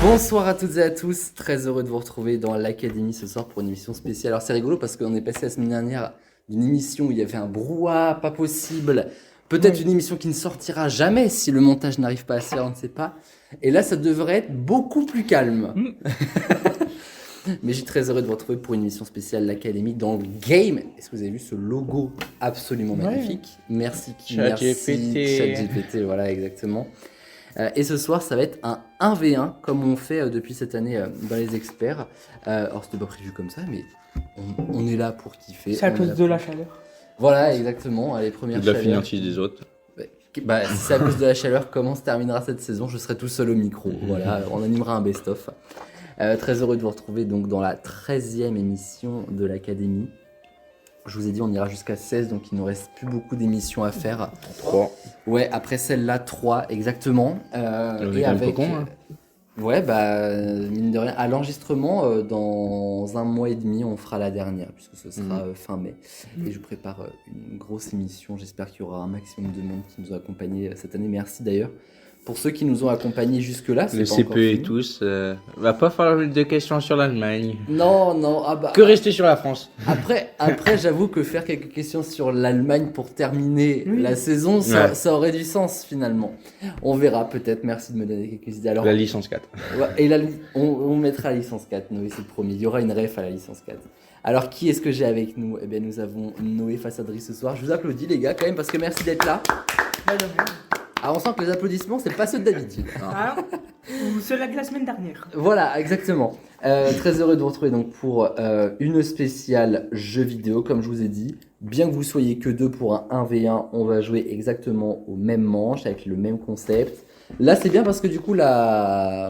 Bonsoir à toutes et à tous, très heureux de vous retrouver dans l'Académie ce soir pour une émission spéciale. Alors c'est rigolo parce qu'on est passé la semaine dernière d'une émission où il y avait un brouhaha pas possible, peut-être une émission qui ne sortira jamais si le montage n'arrive pas à se faire, on ne sait pas. Et là ça devrait être beaucoup plus calme. Mais je suis très heureux de vous retrouver pour une émission spéciale l'Académie dans le game. Est-ce que vous avez vu ce logo absolument magnifique? Merci ChatGPT, voilà exactement. Et ce soir, ça va être un 1v1 comme on fait depuis cette année dans les experts. Alors, c'était pas prévu comme ça, mais on est là pour kiffer. C'est à cause de la chaleur. Voilà, exactement. Les premières de la chaleurs. fainéantise des autres. Bah, si c'est à cause de la chaleur, comment se terminera cette saison? Je serai tout seul au micro. Voilà, on animera un best-of. Très heureux de vous retrouver donc dans la 13e émission de l'Académie. Je vous ai dit, on ira jusqu'à 16, donc il nous reste plus beaucoup d'émissions à faire. 3. Ouais, après celle-là, 3, exactement. Et avec... Ouais, bah, mine de rien, à l'enregistrement, dans un mois et demi, on fera la dernière, puisque ce sera fin mai. Et je prépare une grosse émission. J'espère qu'il y aura un maximum de monde qui nous a accompagnés cette année. Merci d'ailleurs. Pour ceux qui nous ont accompagnés jusque-là, c'est le pas CPE encore fini. et tous, va pas falloir de questions sur l'Allemagne. Non, ah bah... Que rester sur la France. Après, j'avoue que faire quelques questions sur l'Allemagne pour terminer la saison, ça aurait du sens finalement. On verra peut-être, merci de me donner quelques idées. Alors, la licence 4. Ouais, et on mettra la licence 4, Noé, c'est le premier. Il y aura une ref à la licence 4. Alors, qui est-ce que j'ai avec nous? Eh bien, nous avons Noé Fassadri ce soir. Je vous applaudis les gars quand même parce que merci d'être là. Alors on sent que les applaudissements, c'est pas ceux de d'habitude. Ah, ou ceux-là de la semaine dernière. Voilà, exactement. Très heureux de vous retrouver donc pour une spéciale jeu vidéo, comme je vous ai dit. Bien que vous soyez que deux pour un 1v1, on va jouer exactement au même manche, avec le même concept. Là, c'est bien parce que du coup, il n'y a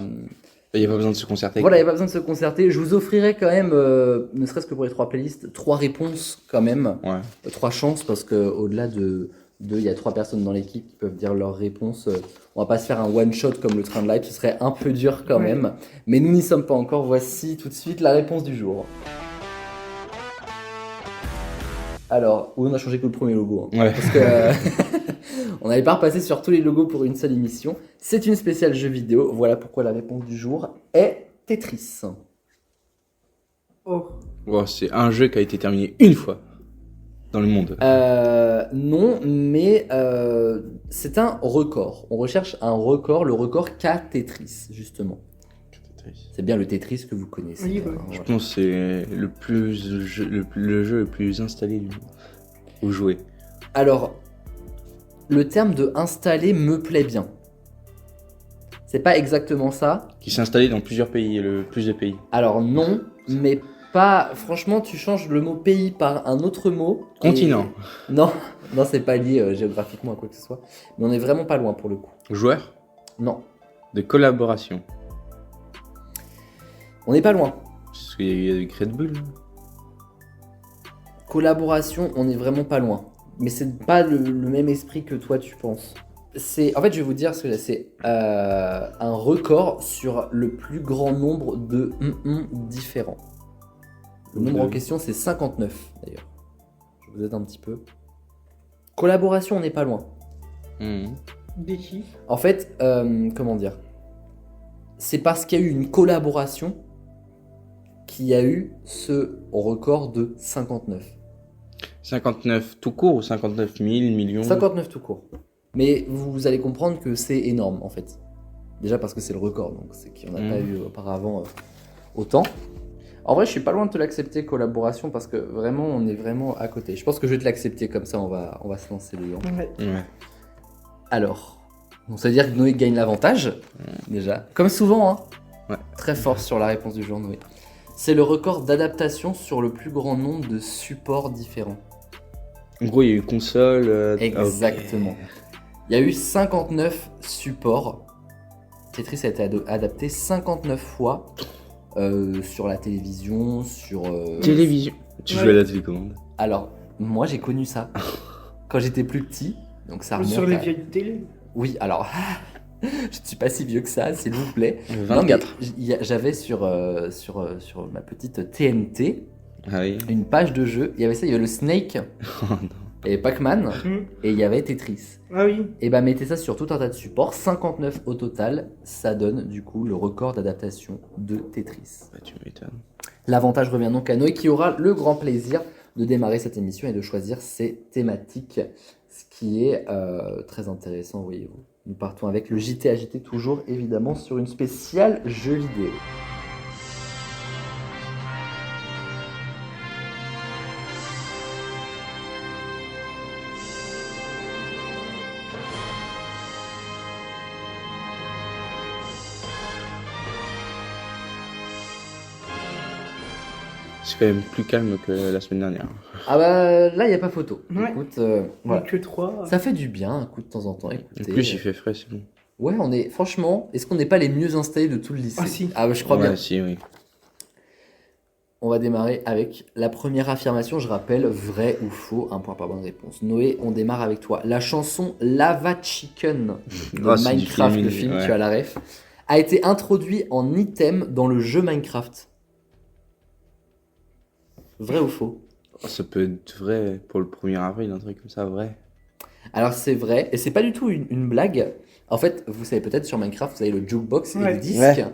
pas besoin de se concerter. Voilà, il n'y a pas besoin de se concerter. Je vous offrirai quand même, ne serait-ce que pour les 3 playlists, 3 réponses quand même. Ouais. 3 chances, parce qu'au-delà de... il y a 3 personnes dans l'équipe qui peuvent dire leurs réponses. On va pas se faire un one shot comme le train de live, ce serait un peu dur quand même. Mais nous n'y sommes pas encore. Voici tout de suite la réponse du jour. Alors, on a changé que le premier logo. Hein, parce que on n'avait pas repassé sur tous les logos pour une seule émission. C'est une spéciale jeu vidéo. Voilà pourquoi la réponse du jour est Tetris. Oh, c'est un jeu qui a été terminé une fois. Dans le monde. Non, mais c'est un record. On recherche un record, le record qu'a Tetris, justement. C'est bien le Tetris que vous connaissez. Oui, Je pense que c'est le jeu le plus installé du monde. Ou joué. Alors, le terme de installer me plaît bien. C'est pas exactement ça. Qui s'est installé dans plusieurs pays, le plus de pays. Alors non, mais pas. Franchement, tu changes le mot pays par un autre mot. Continent. Non, c'est pas lié géographiquement à quoi que ce soit. Mais on est vraiment pas loin pour le coup. Joueur. Non. De collaboration. On n'est pas loin. Parce qu'il y a du Red Bull. Collaboration, on est vraiment pas loin. Mais c'est pas le même esprit que toi tu penses. En fait, je vais vous dire ce que c'est un record sur le plus grand nombre de différents. Le nombre en question, c'est 59 d'ailleurs. Je vous aide un petit peu. Collaboration, on n'est pas loin. Des chiffres. En fait, comment dire? C'est parce qu'il y a eu une collaboration qu'il y a eu ce record de 59. 59 tout court ou 59 000 millions? 59 tout court. Mais vous allez comprendre que c'est énorme en fait. Déjà parce que c'est le record, donc c'est qu'il n'y en a pas eu auparavant autant. En vrai, je suis pas loin de te l'accepter, collaboration, parce que vraiment, on est vraiment à côté. Je pense que je vais te l'accepter, comme ça, on va se lancer dedans. Ouais. Alors, ça veut dire que Noé gagne l'avantage, déjà. Comme souvent, hein. Ouais. Très fort sur la réponse du jour, Noé. C'est le record d'adaptation sur le plus grand nombre de supports différents. En gros, il y a eu console. Exactement. Okay. Il y a eu 59 supports. Tetris a été adapté 59 fois. Sur la télévision, sur... Télévision. Tu jouais à la télécommande? Alors, moi j'ai connu ça quand j'étais plus petit, donc ça remonte sur les vieilles télé. Oui, alors, je ne suis pas si vieux que ça, s'il vous plaît. 24. Non, j'avais sur ma petite TNT une page de jeu, il y avait ça, il y avait le Snake. Il y avait Pac-Man et il y avait Tetris. Ah oui. Et bah mettez ça sur tout un tas de supports, 59 au total, ça donne du coup le record d'adaptation de Tetris. Bah, tu m'étonnes. L'avantage revient donc à Noé qui aura le grand plaisir de démarrer cette émission et de choisir ses thématiques, ce qui est très intéressant, voyez-vous. Nous partons avec le JT agité, toujours évidemment sur une spéciale jeux vidéo. C'est quand même plus calme que la semaine dernière. Ah bah là, il n'y a pas photo. Ouais. Écoute, voilà. Donc que 3. Ça fait du bien un coup de temps en temps. En Écoutez, plus, il fait frais, c'est bon. Ouais, on est, franchement, est-ce qu'on n'est pas les mieux installés de tout le lycée? Ah si. Ah bah, je crois bien. Ouais, si, oui. On va démarrer avec la première affirmation, je rappelle, vrai ou faux, un point par bonne réponse. Noé, on démarre avec toi. La chanson Lava Chicken de Oh, c'est du Minecraft, film, le film, ouais. tu as la ref, a été introduit en item dans le jeu Minecraft. Vrai ou faux? Oh, ça peut être vrai pour le 1er avril, un truc comme ça, vrai. Alors c'est vrai, et c'est pas du tout une blague. En fait, vous savez peut-être sur Minecraft, vous avez le jukebox et Ouais. le disque. Ouais.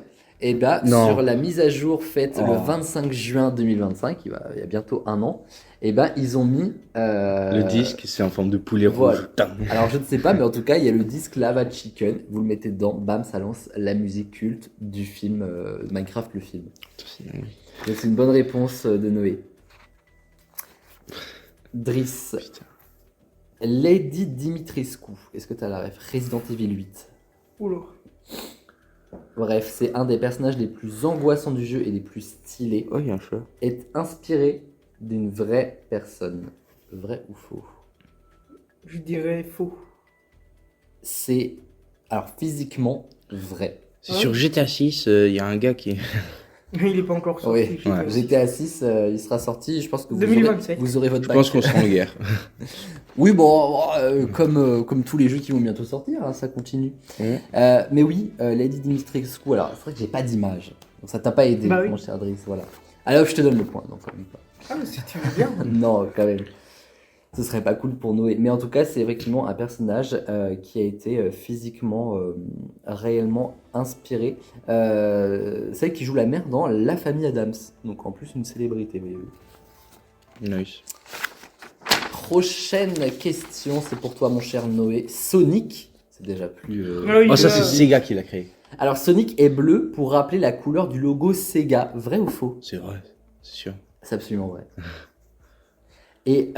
Et bah Non. sur la mise à jour faite le Oh. 25 juin 2025, il y a bientôt un an, et bah ils ont mis Le disque, c'est en forme de poulet voilà. rouge. Putain. Alors je ne sais pas, mais en tout cas il y a le disque Lava Chicken. Vous le mettez dedans, bam, ça lance la musique culte du film Minecraft le film. Donc c'est une bonne réponse de Noé. Driss, Putain. Lady Dimitrescu. Est-ce que tu as la ref? Resident Evil 8. Oula. Bref, c'est un des personnages les plus angoissants du jeu et les plus stylés. Oh, il y a un chat. Est inspiré d'une vraie personne. Vrai ou faux? Je dirais faux. C'est, alors physiquement, vrai. C'est Ouais. sur GTA 6, il y a un gars qui. Il est pas encore sorti. Oui, je sais pas. GTA 6, il sera sorti, je pense que vous 2027. vous aurez votre Je bac. pense qu'on sera en guerre. Oui, bon, comme tous les jeux qui vont bientôt sortir, hein, ça continue. Ouais. Mais oui, Lady Dimitrescu, alors c'est vrai que j'ai pas d'image, donc ça t'a pas aidé, Bah oui. mon cher Driss, voilà. Alors je te donne le point, donc quand même pas. Ah, mais si tu veux bien. Non, quand même. Ce serait pas cool pour Noé. Mais en tout cas, c'est effectivement un personnage qui a été physiquement, réellement inspiré. Celle qui joue la mère dans La Famille Adams. Donc en plus, une célébrité, voyez-vous. Nice. Prochaine question, c'est pour toi, mon cher Noé. Sonic, c'est déjà plus... Ah oui, Oh, ça, là, c'est Sega qui l'a créé. Alors, Sonic est bleu pour rappeler la couleur du logo Sega. Vrai ou faux? C'est vrai, c'est sûr. C'est absolument vrai. Et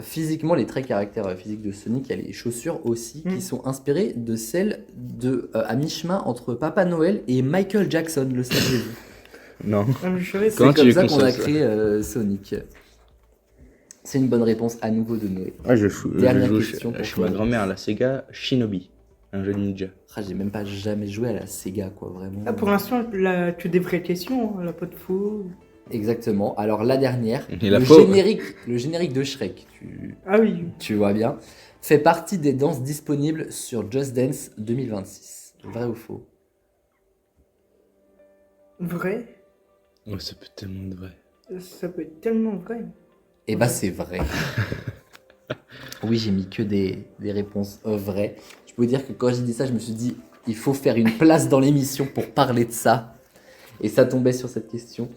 physiquement, les traits caractères physiques de Sonic, il y a les chaussures aussi qui sont inspirées de celles de à mi-chemin entre Papa Noël et Michael Jackson, le saviez-vous? Non. Ah, mais je savais, C'est Comment tu comme les ça qu'on a conçois, ça créé Sonic. C'est une bonne réponse à nouveau de Noé. Ouais, je joue Dernière question pour chez toi. ma grand-mère à la Sega Shinobi, un jeu de ninja. Ah, j'ai même pas jamais joué à la Sega, quoi, vraiment. Ah, pour l'instant, là, tu as des vraies questions, hein, la pas de faux. Exactement. Alors la dernière, Et la le faux. générique de Shrek, Ah oui. tu vois bien, fait partie des danses disponibles sur Just Dance 2026. Vrai ou faux? Vrai. Oh, ça peut tellement être vrai. Ça peut être tellement vrai. Eh bah c'est vrai. Oui, j'ai mis que des réponses vraies. Je peux vous dire que quand j'ai dit ça, je me suis dit, il faut faire une place dans l'émission pour parler de ça. Et ça tombait sur cette question.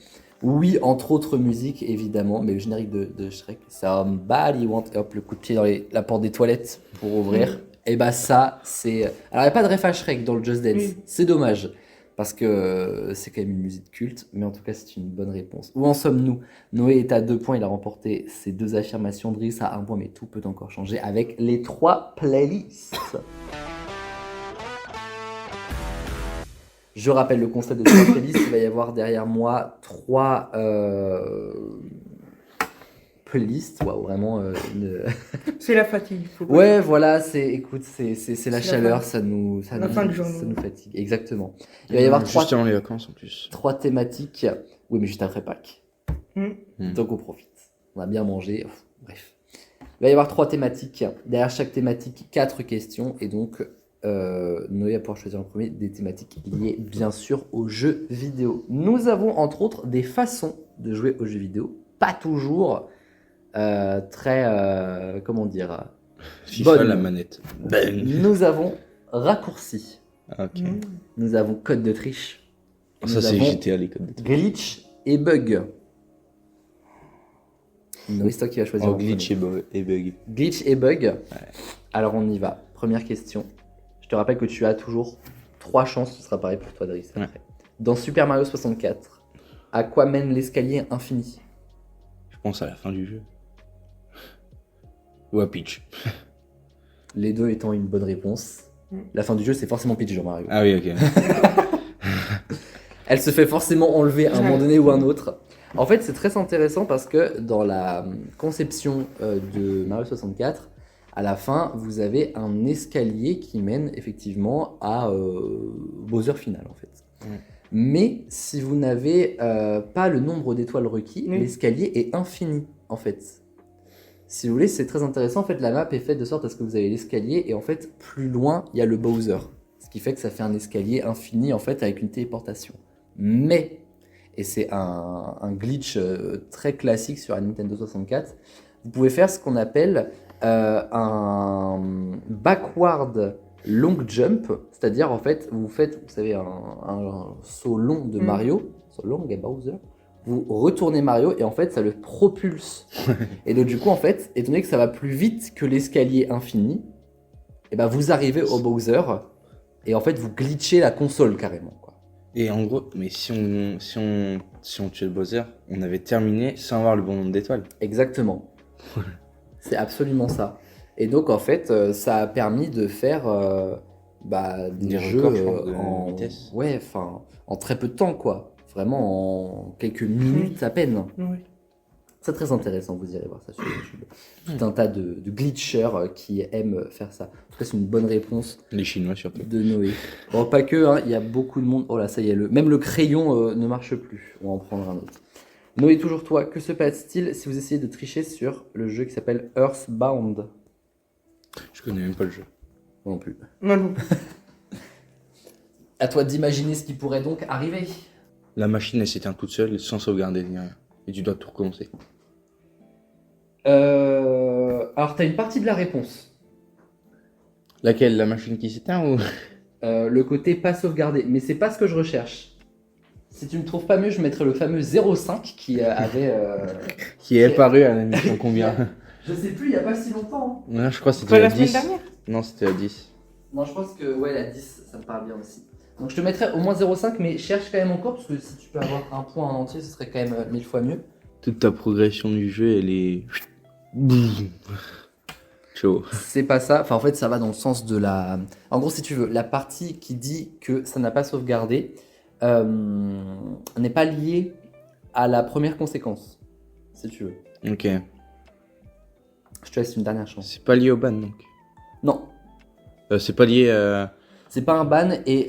Oui, entre autres musiques, évidemment, mais le générique de Shrek, Somebody Want, hop, le coup de pied dans la porte des toilettes pour ouvrir. Et bah ça, c'est... Alors, il n'y a pas de ref à Shrek dans le Just Dance. Oui. C'est dommage, parce que c'est quand même une musique culte, mais en tout cas, c'est une bonne réponse. Où en sommes-nous? Noé est à 2 points, il a remporté ses 2 affirmations. Driss à 1 point, mais tout peut encore changer avec les 3 playlists. Je rappelle le concept de 3 playlists. Il va y avoir derrière moi 3 playlists. Waouh, vraiment une... C'est la fatigue. Faut pas- Ouais, voilà, écoute, c'est la C'est la chaleur, fin. ça nous fatigue. Exactement. Il va y avoir Juste avant les vacances en plus. 3 thématiques. Oui, mais juste après Pâques. Hmm. Donc on profite. On a bien mangé. Bref. Il va y avoir 3 thématiques. Derrière chaque thématique, 4 questions. Et donc, Noé va pouvoir choisir en premier des thématiques liées, bien sûr, aux jeux vidéo. Nous avons, entre autres, des façons de jouer aux jeux vidéo. Pas toujours très, comment dire, FIFA, bonne. la manette. Ben. Nous avons raccourci, Ok. Mm. nous avons code de triche, et Ça, nous c'est avons GTA, les codes de triche. glitch et bug. Non, c'est toi qui vas choisir. Oh, en glitch premier. et bug. Glitch et bug. Alors on y va. Première question. Je te rappelle que tu as toujours 3 chances, ce sera pareil pour toi, Driss. Ouais. après. Dans Super Mario 64, à quoi mène l'escalier infini? Je pense à la fin du jeu. Ou à Peach. Les deux étant une bonne réponse. La fin du jeu, c'est forcément Peach, Jean-Mario. Ah oui, ok. Elle se fait forcément enlever à un moment donné ou un autre. En fait, c'est très intéressant parce que dans la conception de Mario 64, à la fin, vous avez un escalier qui mène effectivement à Bowser final, en fait. Ouais. Mais si vous n'avez pas le nombre d'étoiles requis, Oui. l'escalier est infini, en fait. Si vous voulez, c'est très intéressant. En fait, la map est faite de sorte à ce que vous avez l'escalier et en fait, plus loin, il y a le Bowser. Ce qui fait que ça fait un escalier infini, en fait, avec une téléportation. Mais, et c'est un glitch très classique sur la Nintendo 64, vous pouvez faire ce qu'on appelle un backward long jump, c'est-à-dire en fait vous faites, vous savez, un saut long de Mario, saut long et Bowser, vous retournez Mario et en fait ça le propulse. Et donc du coup en fait, étant donné que ça va plus vite que l'escalier infini, et ben vous arrivez au Bowser et en fait vous glitchez la console carrément, quoi. Et en gros, mais si on tuait le Bowser, on avait terminé sans avoir le bon nombre d'étoiles. Exactement. C'est absolument ça. Et donc en fait, ça a permis de faire des Des jeux records, je pense, de en vitesse. ouais, enfin en très peu de temps, quoi. Vraiment en quelques minutes à peine. Oui. C'est très intéressant, vous irez voir ça sur YouTube. Tout un tas de glitchers qui aiment faire ça. En tout cas, c'est une bonne réponse Les Chinois surtout. de Noé. Bon, pas que, hein, il y a beaucoup de monde. Oh là, ça y est, même le crayon ne marche plus. On va en prendre un autre. Noé, toujours toi, que se passe-t-il si vous essayez de tricher sur le jeu qui s'appelle Earthbound? Je connais même pas le jeu. Moi non plus. Non, non. À toi d'imaginer ce qui pourrait donc arriver. La machine, elle s'éteint toute seule sans sauvegarder ni rien. Et tu dois tout recommencer. Alors, t'as une partie de la réponse. Laquelle? La machine qui s'éteint ou... Le côté pas sauvegardé. Mais c'est pas ce que je recherche. Si tu me trouves pas mieux, je mettrai le fameux 05 qui avait... Qui est apparu à la mission combien? Je sais plus, il y a pas si longtemps. Hein. Non, je crois que Pas c'était la la semaine 10. dernière. Non, c'était la 10. Non, je pense que ouais, la 10, ça me parle bien aussi. Donc je te mettrai au moins 05, mais cherche quand même encore, parce que si tu peux avoir un point en entier, ce serait quand même 1000 fois mieux. Toute ta progression du jeu, elle est... Boum. Chaud. C'est pas ça, enfin en fait ça va dans le sens de la... En gros si tu veux, la partie qui dit que ça n'a pas sauvegardé n'est pas liée à la première conséquence, si tu veux. Ok. Je te laisse une dernière chance. C'est pas lié au ban, donc. Non, C'est pas lié à... c'est pas un ban et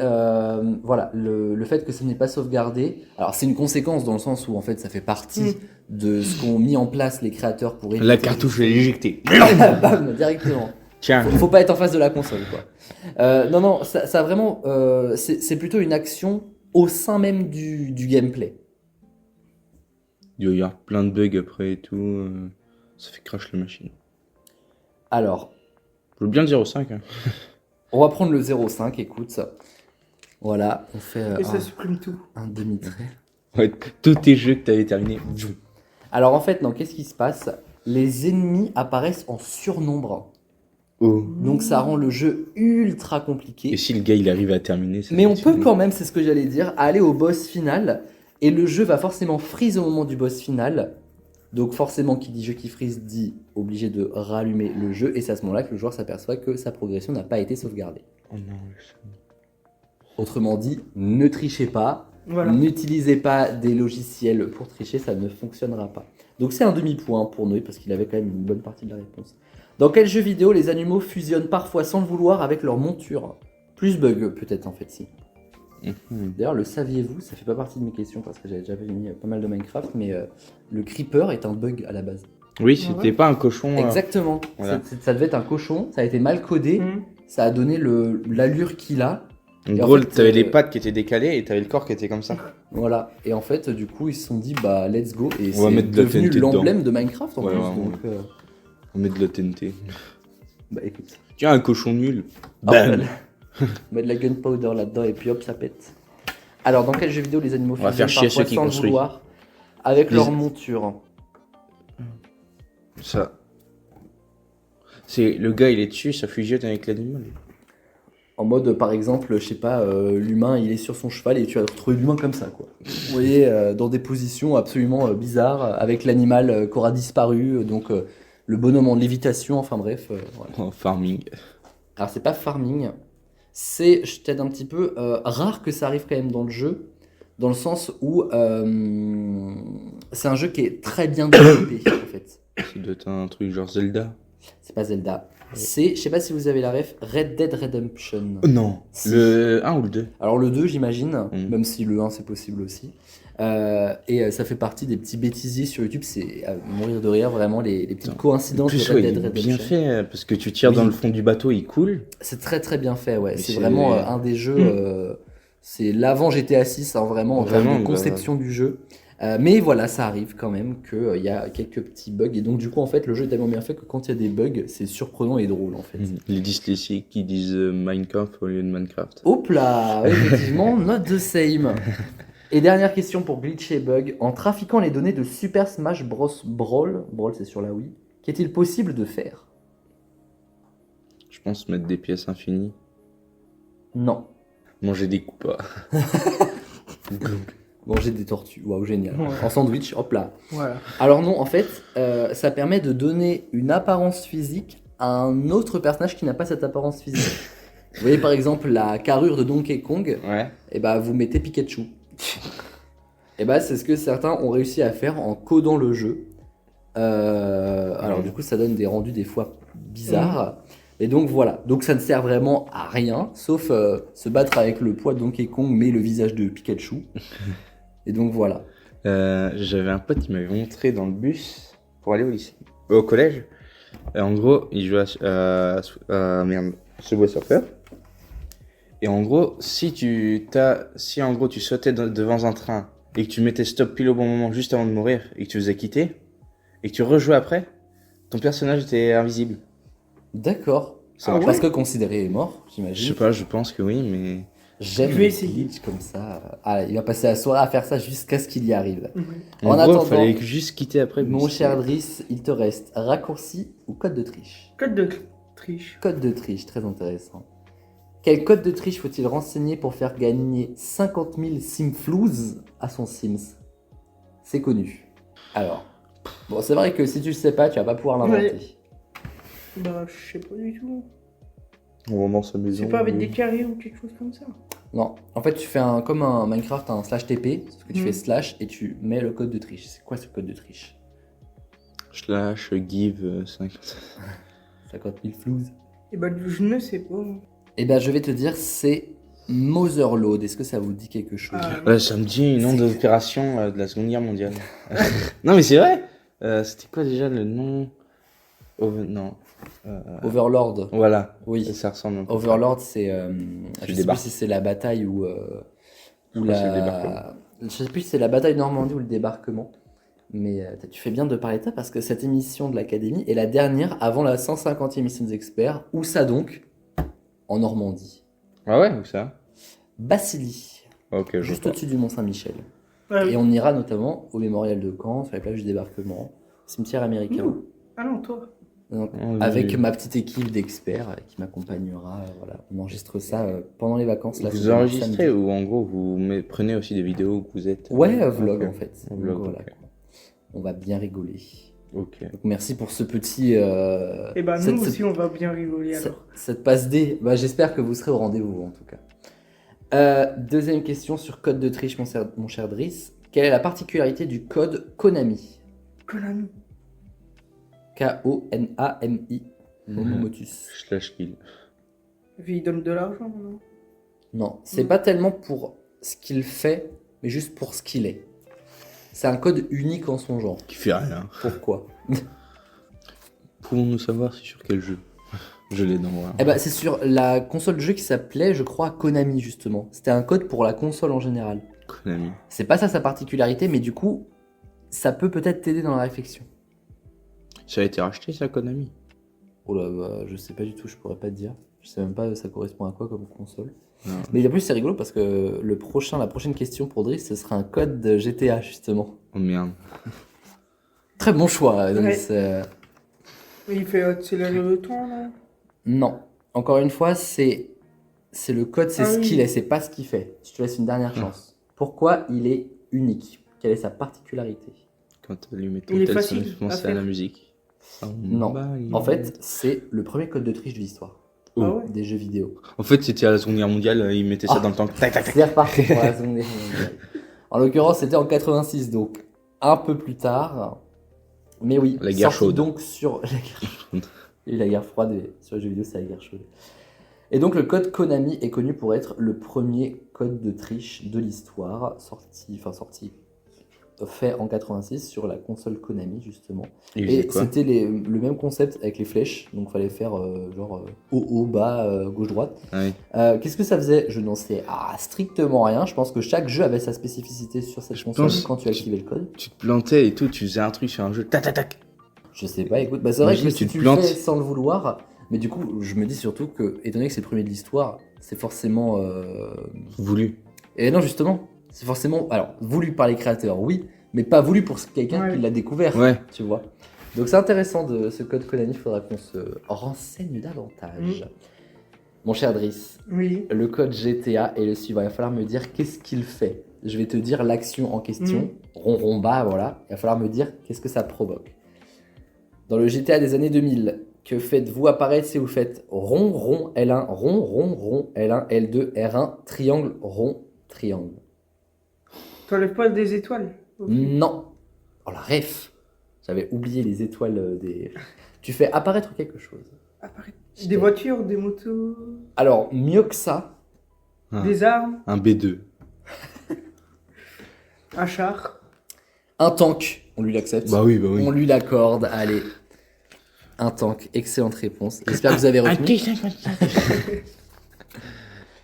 voilà, le fait que ça n'est pas sauvegardé, alors c'est une conséquence dans le sens où en fait ça fait partie de ce qu'ont mis en place les créateurs pour éviter... La cartouche, elle est éjectée. Bam, directement. Tiens. Faut pas être en face de la console, quoi. Non, ça vraiment, c'est plutôt une action au sein même du gameplay. Il y a plein de bugs après et tout. Ça fait crash la machine. Alors, Je veux bien le 05. Hein. on va prendre le 0,5, écoute. Voilà, on fait Et ça supprime tout. un demi-trait. Ouais, tous tes jeux que t'avais terminés. Bzoum. Alors en fait, non, qu'est-ce qui se passe? Les ennemis apparaissent en surnombre. Oh. Donc ça rend le jeu ultra compliqué. Et si le gars il arrive à terminer ça Mais va on être peut fini. quand même, c'est ce que j'allais dire, aller au boss final. Et le jeu va forcément freeze au moment du boss final. Donc forcément, qui dit jeu qui freeze dit obligé de rallumer le jeu. Et c'est à ce moment-là que le joueur s'aperçoit que sa progression n'a pas été sauvegardée. Oh non. Autrement dit, ne trichez pas. Voilà. N'utilisez pas des logiciels pour tricher, ça ne fonctionnera pas. Donc c'est un demi-point pour Noé parce qu'il avait quand même une bonne partie de la réponse. Dans quel jeu vidéo les animaux fusionnent parfois sans le vouloir avec leur monture? Plus bug peut-être en fait si. Mhm. D'ailleurs le saviez-vous, ça fait pas partie de mes questions parce que j'avais déjà mis pas mal de Minecraft, mais le creeper est un bug à la base. Oui, c'était pas un cochon. Exactement, voilà. ça devait être un cochon, ça a été mal codé, Mm. ça a donné l'allure qu'il a. En Et en gros, fait, t'avais les pattes qui étaient décalées et t'avais le corps qui était comme ça. Voilà. Et en fait, du coup, ils se sont dit, bah, let's go. Et On va c'est mettre de la devenu TNT l'emblème de Minecraft en Ouais, plus. vraiment. Donc, On met de la TNT. bah, écoute. Tiens, un cochon nul. Ah, Bam. on met de la gunpowder là-dedans et puis hop, ça pète. Alors, dans quel jeu vidéo les animaux On va faire fusionnent chier parfois ceux qui sans le construisent. vouloir avec Les- leur monture? Ça. C'est le gars, il est dessus, ça fusionne avec l'animal. En mode, par exemple, je sais pas, l'humain, il est sur son cheval et tu vas retrouver l'humain comme ça, quoi. Vous voyez, dans des positions absolument bizarres, avec l'animal qui aura disparu, donc le bonhomme en lévitation, enfin bref. Voilà. Oh, farming. Alors, c'est pas farming, c'est, je t'aide un petit peu, rare que ça arrive quand même dans le jeu, dans le sens où c'est un jeu qui est très bien développé, en fait. Ça doit être un truc genre Zelda. C'est pas Zelda. C'est, je sais pas si vous avez la ref, Red Dead Redemption. Non. Si. Le 1 ou le 2? Alors le 2 j'imagine, Mm. même si le 1 c'est possible aussi. Et ça fait partie des petits bêtisiers sur YouTube, c'est à mourir de rire vraiment les petites En coïncidences plus, de ouais, Red il Dead est Redemption. bien fait parce que tu tires Oui. dans le fond du bateau, il coule. C'est très très bien fait, ouais. Mais C'est c'est- vraiment un des jeux, c'est l'avant GTA 6 hein, vraiment en termes Vraiment, de conception du jeu. Mais voilà, ça arrive quand même qu'il y a quelques petits bugs. Et donc du coup en fait le jeu est tellement bien fait que quand il y a des bugs, c'est surprenant et drôle en fait. Les dyslexiques qui disent Minecraft au lieu de Minecraft. Hop là, ouais, effectivement, not the same. Et dernière question pour Glitch et Bug. En trafiquant les données de Super Smash Bros. Brawl c'est sur la Wii, qu'est-il possible de faire? Je pense mettre des pièces infinies. Non. Manger des coupas. Manger des tortues. Waouh, génial. Ouais. En sandwich, hop là. Voilà. Alors non, en fait, ça permet de donner une apparence physique à un autre personnage qui n'a pas cette apparence physique. Vous voyez par exemple la carrure de Donkey Kong, Ouais. et bah vous mettez Pikachu. Et bah c'est ce que certains ont réussi à faire en codant le jeu. Alors du coup ça donne des rendus des fois bizarres. Et donc voilà, donc ça ne sert vraiment à rien, sauf se battre avec le poids de Donkey Kong mais le visage de Pikachu. Et donc voilà. J'avais un pote qui m'avait montré dans le bus pour aller au lycée. Au collège. Et en gros, il jouait à Subway Surfer. Et en gros, si en gros tu sautais devant un train et que tu mettais stop pile au bon moment juste avant de mourir et que tu faisais quitter et que tu rejouais après, ton personnage était invisible. D'accord. Ça Ah marche Parce ouais que considéré est mort, Je j'imagine. sais pas, je pense que oui, mais J'aime Je vais les essayer. glitches comme ça. Ah, il va passer la soirée à faire ça jusqu'à ce qu'il y arrive. en En gros, attendant, il fallait juste quitter après. Mon mais cher Driss, il te reste raccourci ou code de triche? Code de triche. Code de triche, très intéressant. Quel code de triche faut-il renseigner pour faire gagner 50 000 Simflouz à son Sims? C'est connu. Alors, bon, c'est vrai que si tu le sais pas, tu vas pas pouvoir l'inventer. Bah, je sais pas du tout. on vend sa maison. C'est pas avec des carrés ou quelque chose comme ça. Non, en fait, tu fais comme un Minecraft, un slash TP, sauf que tu Mhm. fais slash et tu mets le code de triche. C'est quoi ce code de triche? Slash give 50. 50 000 flouz. Et bah, je ne sais pas. Eh ben, je vais te dire, c'est Motherload. Est-ce que ça vous dit quelque chose? Ah, Ouais, ça me dit une nom d'opération de la Seconde Guerre mondiale. Non, mais c'est vrai. C'était quoi déjà le nom? Non. Overlord. Voilà. Oui. Ça ressemble un peu. Overlord, c'est. Je sais plus débarque. si c'est la bataille ou crois que c'est le débarquement. Je sais plus si c'est la bataille de Normandie ou le débarquement. Mais tu fais bien de parler de ça parce que cette émission de l'Académie est la dernière avant la 150e émission des experts. Où ça donc? En Normandie. Ah ouais, où ça? Bassili, Ok, je juste vois. au-dessus du Mont-Saint-Michel. Ah, oui. Et on ira notamment au mémorial de Caen, sur la plage du débarquement, au cimetière américain. Ouh. Ah non, toi. Donc, Oh, oui. avec ma petite équipe d'experts qui m'accompagnera. Voilà, on enregistre ça pendant les vacances. Là, Vous c'est enregistrez samedi. ou en gros vous prenez aussi des vidéos où vous êtes. Ouais, vlog Ok. en fait. Un Donc, vlog, voilà, ok. quoi. On va bien rigoler. Ok. Donc, merci pour ce petit. Et bah, nous aussi, on va bien rigoler alors. Cette passe D. Bah, j'espère que vous serez au rendez-vous en tout cas. Deuxième question sur code de triche, mon cher Driss. Quelle est la particularité du code Konami? Konami. K-O-N-A-M-I. Momomotus. Slash kill. Il donne de l'argent, non? Non, c'est pas tellement pour ce qu'il fait, mais juste pour ce qu'il est. C'est un code unique en son genre. Qui fait rien. Pourquoi? Pouvons-nous savoir c'est sur quel jeu? Je l'ai dans moi. Eh ben, c'est sur la console de jeu qui s'appelait, je crois, Konami, justement. C'était un code pour la console en général. Konami. C'est pas ça sa particularité, mais du coup, ça peut peut-être t'aider dans la réflexion. Ça a été racheté, ça, Konami? Oh là, bah, je sais pas du tout, je pourrais pas te dire. Je sais même pas ça correspond à quoi comme console. Non. Mais en plus, c'est rigolo parce que la prochaine question pour Driss, ce sera un code de GTA, justement. Oh merde. Très bon choix, Driss. Il fait accélérer le temps, là. Non. Encore une fois, c'est le code, c'est Ah ce oui. qu'il est, c'est pas ce qu'il fait. Je te laisse une dernière chance. Pourquoi il est unique? Quelle est sa particularité? Quand tu allumes ton Il est tel, ça me facile fait à penser à la faire. musique. Non. En fait, c'est le premier code de triche de l'histoire Oh. Ah ouais. des jeux vidéo. En fait, c'était à la Seconde Guerre mondiale, ils mettaient ça Ah. dans le tank. Tac, tac, tac. C'est reparti pour la Seconde Guerre mondiale. En l'occurrence, c'était en 86, donc un peu plus tard. Mais oui, La guerre sorti chaude. donc sur la guerre chaude. Et la guerre froide, et sur les jeux vidéo, c'est la guerre chaude. Et donc le code Konami est connu pour être le premier code de triche de l'histoire, fait en 86 sur la console Konami justement. Il faisait Et quoi? c'était le même concept avec les flèches, donc fallait faire haut, bas, gauche, droite. Ah oui. Qu'est-ce que ça faisait? Je n'en sais strictement rien. Je pense que chaque jeu avait sa spécificité sur cette console pense quand tu activais le code. Tu te plantais et tout, tu faisais un truc sur un jeu. Tac, tac, tac. Je sais pas, écoute, bah c'est vrai que Imagine, si tu te tu le plantes. fais sans le vouloir, mais du coup, je me dis surtout que, étant donné que c'est le premier de l'histoire, c'est forcément. Voulu. Et non, justement, c'est forcément. Alors, voulu par les créateurs, oui, mais pas voulu pour quelqu'un Ouais. qui l'a découvert, Ouais. tu vois. Donc c'est intéressant de ce code Konami, il faudra qu'on se renseigne davantage. Mon cher Driss, Oui. le code GTA est le suivant. Il va falloir me dire qu'est-ce qu'il fait. Je vais te dire l'action en question. Ronron-bas, voilà. Il va falloir me dire qu'est-ce que ça provoque. Dans le GTA des années 2000, que faites-vous apparaître si vous faites rond, rond, L1, rond, rond, rond, L1, L2, R1, triangle, rond, triangle? T'enlèves pas des étoiles. Non. Oh la ref. J'avais oublié les étoiles des... Tu fais apparaître quelque chose. Apparaît. Des voitures, des motos, Alors, mieux que ça, Ah. des armes, Un B2. un char. un tank, on lui l'accepte. Bah oui, bah oui. On lui l'accorde, allez. Un tank, excellente réponse. J'espère que vous avez retenu.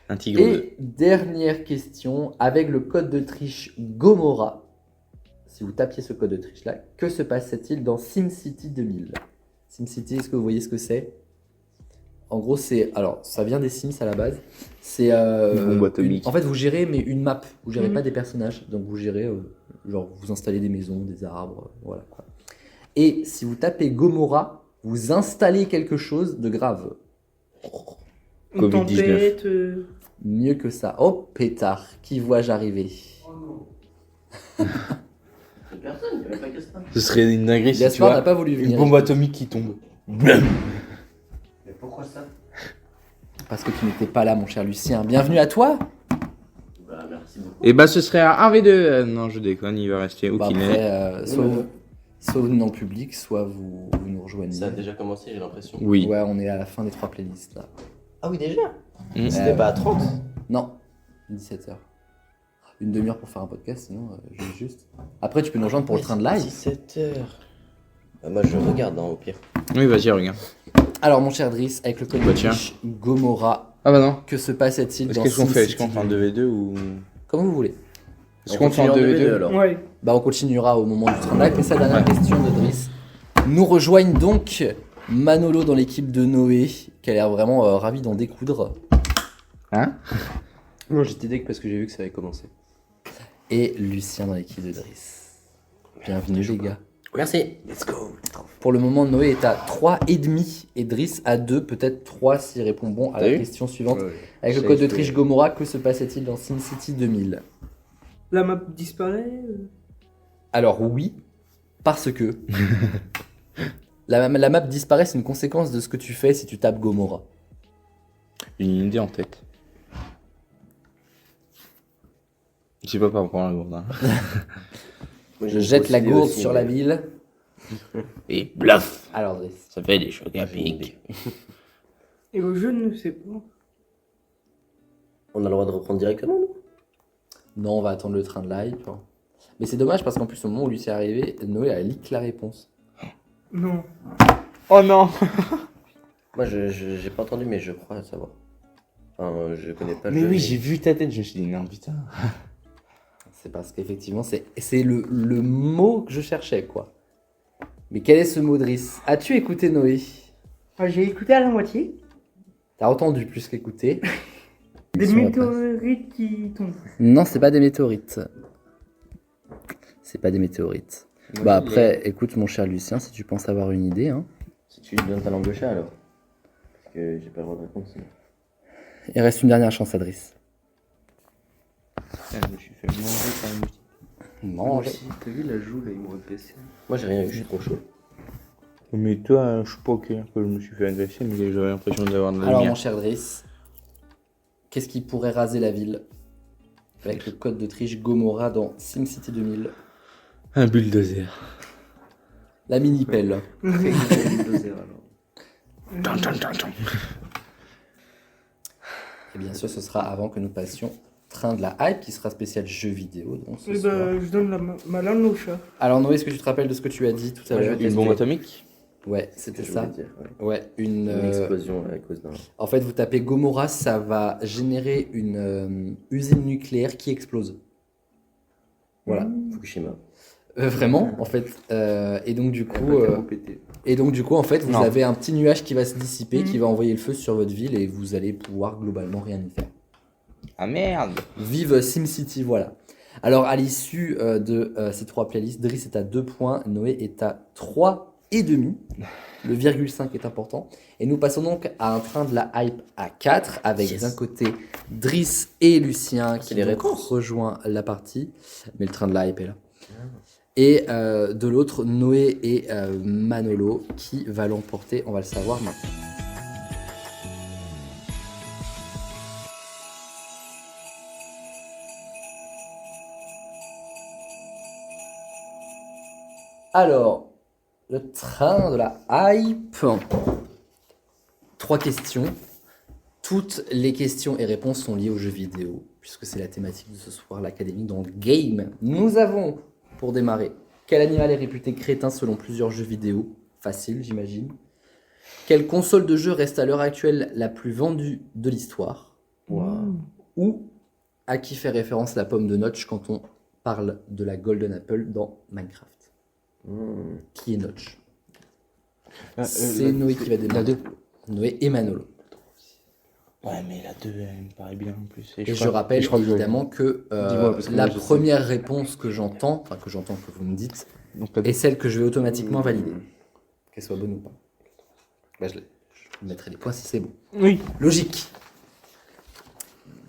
Un tigre 2. Et dernière question, avec le code de triche Gomorrah, si vous tapiez ce code de triche là, que se passait-il dans SimCity 2000? SimCity, est-ce que vous voyez ce que c'est? En gros, c'est... Alors, ça vient des Sims à la base. C'est... Une bombe atomique. en fait, vous gérez, mais une map. Vous gérez Mhm. pas des personnages. Donc, vous gérez... genre, vous installez des maisons, des arbres, voilà quoi. Et si vous tapez Gomorrah, vous installez quelque chose de grave. Une Covid-19. tempête. Mieux que ça. Oh, pétard, qui vois-je arriver? Personne, il n'y avait pas Gaspard. Ce serait une dinguerie si tu Gaspard n'a vois pas voulu une venir. bombe atomique qui tombe. Mais pourquoi ça? Parce que tu n'étais pas là, mon cher Lucien. Bienvenue à toi. Bah, merci beaucoup. Et bah ce serait un 1v2. Non, je déconne, il va rester où Bah, qu'il après, est. soit vous venez dans le public, soit vous nous rejoignez. Ça a déjà commencé, j'ai l'impression. Oui. Ouais, on est à la fin des 3 playlists là. Ah oui, déjà? Mm. C'était pas à 30? Non, 17h. Une demi-heure pour faire un podcast, sinon juste. Après, tu peux nous rejoindre pour le train de live. 17h. Moi, je regarde, hein, au pire. Oui, vas-y, regarde. Alors, mon cher Driss, avec le code Bah, de tiens. triche Gomorrah, Ah bah non. que se passait-il dans Qu'est-ce qu'on fait? Est-ce SimCity qu'on fait un 2v2 ou. Comme vous voulez. Est-ce qu'on fait un 2v2 alors? Ouais. Bah, on continuera au moment du train de live. Mais sa dernière question de Driss. Nous rejoignent donc Manolo dans l'équipe de Noé, qui a l'air vraiment ravi d'en découdre. Hein? Non, j'étais deg parce que j'ai vu que ça avait commencé. Et Lucien dans l'équipe de Driss. Bienvenue les gars. Merci. Let's go. Pour le moment, Noé est à 3,5 et Driss à 2, peut-être 3 s'il répond bon à T'as la vu question suivante. Ouais. Avec le Ça, code de il faut- triche Gomorrah, que se passait-il dans SimCity 2000? La map disparaît. Alors oui, parce que la map disparaît, c'est une conséquence de ce que tu fais si tu tapes Gomorrah. Une idée en tête. Je sais pas par rapport à la gourde. Hein. Moi, Je j'ai jette la possédé gourde aussi, sur mais- la ville. Et bluff! Alors Driss. Ça fait des chocs à J'ai une pic. idée. Et au jeu, ne sais pas. On a le droit de reprendre directement, nous? Non, on va attendre le train de live. Mais c'est dommage parce qu'en plus, au moment où lui c'est arrivé, Noé a leak la réponse. Non. Oh non! Moi, j'ai pas entendu, mais je crois savoir. Enfin, je connais pas le Mais jeu, oui, j'ai vu ta tête, je me suis dit, non, putain. C'est parce qu'effectivement, c'est le mot que je cherchais, quoi. Mais quel est ce mot, Driss? As-tu écouté Noé? Ah, j'ai écouté à la moitié. T'as entendu plus qu'écouté. Des Émission après. météorites qui tombent. Non, c'est pas des météorites. C'est pas des météorites. Bah après, écoute mon cher Lucien, si tu penses avoir une idée, hein. Si tu donnes ta langue de chat alors. Parce que j'ai pas le droit de répondre sinon. Il reste une dernière chance à Driss. Putain, je me suis fait manger par une moustique. Mange. T'as vu la joue là, il m'aurait blessé. Moi, j'ai rien eu, je suis trop chaud. Mais toi, je suis pas au clair que je me suis fait agresser, mais j'avais l'impression d'avoir de la Alors lumière. mon cher Driss, qu'est-ce qui pourrait raser la ville avec le code de triche Gomorrah dans SimCity 2000? Un bulldozer. La mini-pelle. Bulldozer alors. Tan, tan, tan, tan. Et bien sûr, ce sera avant que nous passions Train de la Hype, qui sera spécial jeu vidéo. Donc, ce Eh soir. ben, je donne ma langue au chat. Alors Noé, est-ce que tu te rappelles de ce que tu as dit tout à Moi, je l'heure? vais Une bombe atomique. Ouais, C'est ce c'était que je ça. voulais dire. Ouais. Ouais, Une explosion à cause d'un. En fait, vous tapez Gomorrah, ça va générer une usine nucléaire qui explose. Voilà. Fukushima. Vraiment, en fait. Et donc du coup, Pété. en fait, vous Non. avez un petit nuage qui va se dissiper, Mhm. qui va envoyer le feu sur votre ville et vous allez pouvoir globalement rien y faire. Ah merde. Vive SimCity, voilà. Alors, à l'issue de ces trois playlists, Driss est à 2 points, Noé est à 3,5. Le virgule 5 est important. Et nous passons donc à un train de la hype à 4, avec Yes. d'un côté Driss et Lucien qui les donc réponses. rejoint la partie. Mais le train de la hype est là. Et de l'autre, Noé et Manolo qui va l'emporter. On va le savoir maintenant. Alors, le train de la hype. 3 questions. Toutes les questions et réponses sont liées aux jeux vidéo, puisque c'est la thématique de ce soir, l'Académie dans le game. Nous avons, pour démarrer, quel animal est réputé crétin selon plusieurs jeux vidéo? Facile, j'imagine. Quelle console de jeu reste à l'heure actuelle la plus vendue de l'histoire? Ou à qui fait référence la pomme de Notch quand on parle de la Golden Apple dans Minecraft? Qui est Notch? C'est Noé qui va démarrer. Noé et Manolo. Ouais, mais la 2, elle me paraît bien en plus. Et je rappelle évidemment que Dis-moi, parce que la moi, je sais. première réponse que j'entends, que vous me dites, Donc, la est celle que je vais automatiquement valider. Qu'elle soit bonne ou pas. Bah, je mettrai des points si c'est bon. Oui. Logique.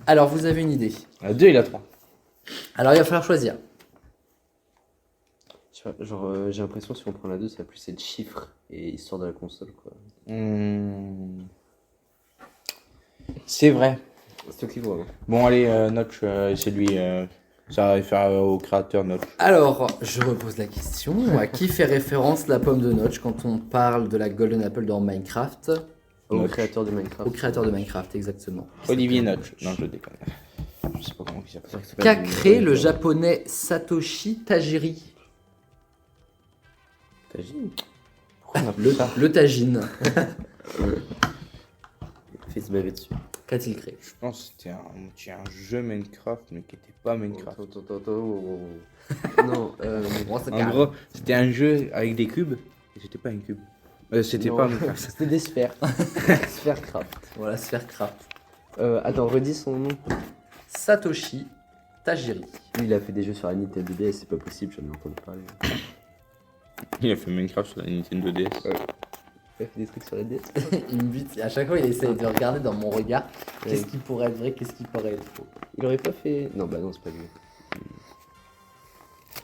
Alors, vous avez une idée. La 2 et la 3. Alors, il va falloir choisir. Genre, j'ai l'impression si on prend la 2, ça va plus être chiffres et histoire de la console quoi. C'est vrai. C'est toi qui vois. Hein. Bon, allez, Notch, c'est lui. Ça réfère au créateur Notch. Alors, je repose la question. À qui fait référence la pomme de Notch quand on parle de la Golden Apple dans Minecraft? Au Notch. créateur de Minecraft. Au créateur de Minecraft, exactement. Olivier Notch. Non, je déconne. Je sais pas comment il s'appelle. Qu'a créé le japonais Satoshi Tajiri? T'imagines Pourquoi on appelle ça Le Tajin. Fait se baver dessus. Qu'a-t-il créé? Je pense que c'était un jeu Minecraft, mais qui était pas Minecraft. Attends. Non, Bon, c'est En carré. gros, c'était un jeu avec des cubes, et c'était pas un cube. C'était Non. pas Minecraft. C'était des sphères. Spherecraft. Voilà, Spherecraft. Attends, redis son nom. Satoshi Tajiri. Lui, il a fait des jeux sur la Nintendo DS, c'est pas possible, j'en ai entendu parler. Il a fait Minecraft sur la Nintendo DS. Il a fait des trucs sur la DS. Il me bute. À chaque fois, il essaie de regarder dans mon regard qu'est-ce qui pourrait être vrai, qu'est-ce qui pourrait être faux. Il aurait pas fait. Non, bah non, c'est pas lui.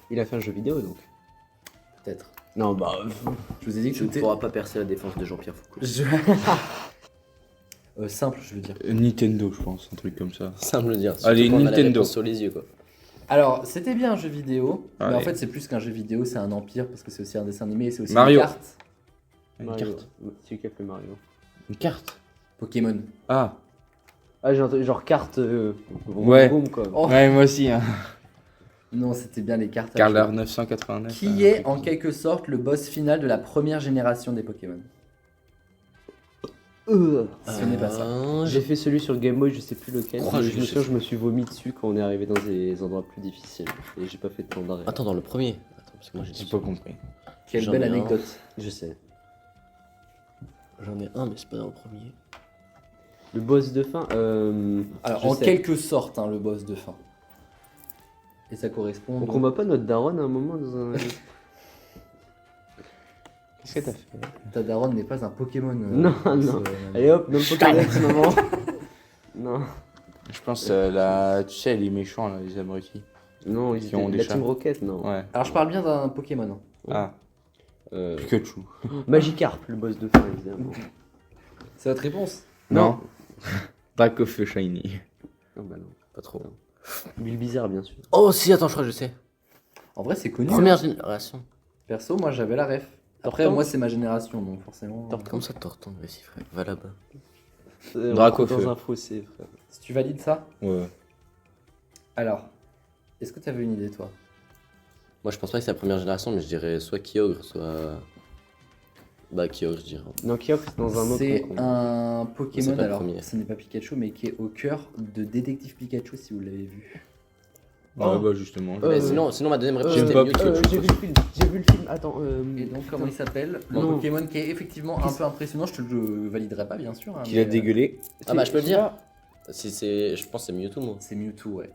Il a fait un jeu vidéo donc. Peut-être. Non, bah. Je vous ai dit que Tu ne c'était. pourras pas percer la défense de Jean-Pierre Foucault. Je- simple, je veux dire. Nintendo, je pense, un truc comme ça. Simple de dire. Allez, Surtout quand on a la Nintendo. réponse sur les yeux quoi. Alors, c'était bien un jeu vidéo, mais en Ouais. fait, c'est plus qu'un jeu vidéo, c'est un empire parce que c'est aussi un dessin animé et c'est aussi Mario. une carte. Une Mario. carte. C'est lui qui a fait Mario. Une carte. Pokémon. Ah. Ah, j'ai entendu genre carte. Ouais. Boom, quoi. Oh. Ouais, moi aussi. Hein. Non, c'était bien les cartes. à Carlar jouer. 989. Qui est en quelque sorte le boss final de la première génération des Pokémon? Ce n'est pas ça. J'ai fait celui sur le Game Boy, je sais plus lequel. Crois que mais je je me sais souviens, je me suis vomi dessus quand on est arrivé dans des endroits plus difficiles. Et j'ai pas fait de temps d'arrêt. Attends, dans le premier. Attends, parce que moi J'ai pas compris. Quelle J'en belle ai un. anecdote. Je sais. J'en ai un, mais c'est pas dans le premier. Le boss de fin. Alors, je en sais. quelque sorte, hein, le boss de fin. Et ça correspond. On donc- combat pas notre daronne à un moment dans un. Qu'est-ce que t'as fait? Ta daronne n'est pas un Pokémon. Non, non. Allez hop, même Pokédex, maman. Non. Je pense là, tu sais, les méchants, là, les abrutis. Non, Qui ont des la chats. Team Rocket, non. Ouais. Alors, je parle bien d'un Pokémon. Ah, Euh, Pikachu. Magikarp, le boss de fin, évidemment. C'est votre réponse? Non. Dracofeu Shiny. Oh bah non. Pas trop. Bulbizarre, bien sûr. Oh, si, attends, je crois que je sais. En vrai, c'est connu. Première hein. génération. Perso, moi, j'avais la ref. Après, Tortank. moi, c'est ma génération, donc forcément. Comme ça, Tortank, vas-y, frère. Va là-bas. Dracofeu. Dans un fossé, frère. Si tu valides ça, Ouais. alors, est-ce que tu avais une idée, toi? Moi, je pense pas que c'est la première génération, mais je dirais soit Kyogre, soit. Bah, Kyogre, je dirais. Non, Kyogre, c'est dans un autre. C'est concours. un C'est Pokémon, pas le alors premier. ce n'est pas Pikachu, mais qui est au cœur de Détective Pikachu, si vous l'avez vu. Ouais, bah justement. Mais sinon, ma deuxième réponse, j'aime c'était pas Mewtwo. J'ai vu le film. J'ai vu le film. Attends. Et donc, comment il s'appelle? Le Non. Pokémon qui est effectivement un peu impressionnant, je te le validerai pas, bien sûr. hein, Qu'il a mais, dégueulé. Ah bah, je peux le dire. Je pense que c'est Mewtwo, moi. C'est Mewtwo, ouais.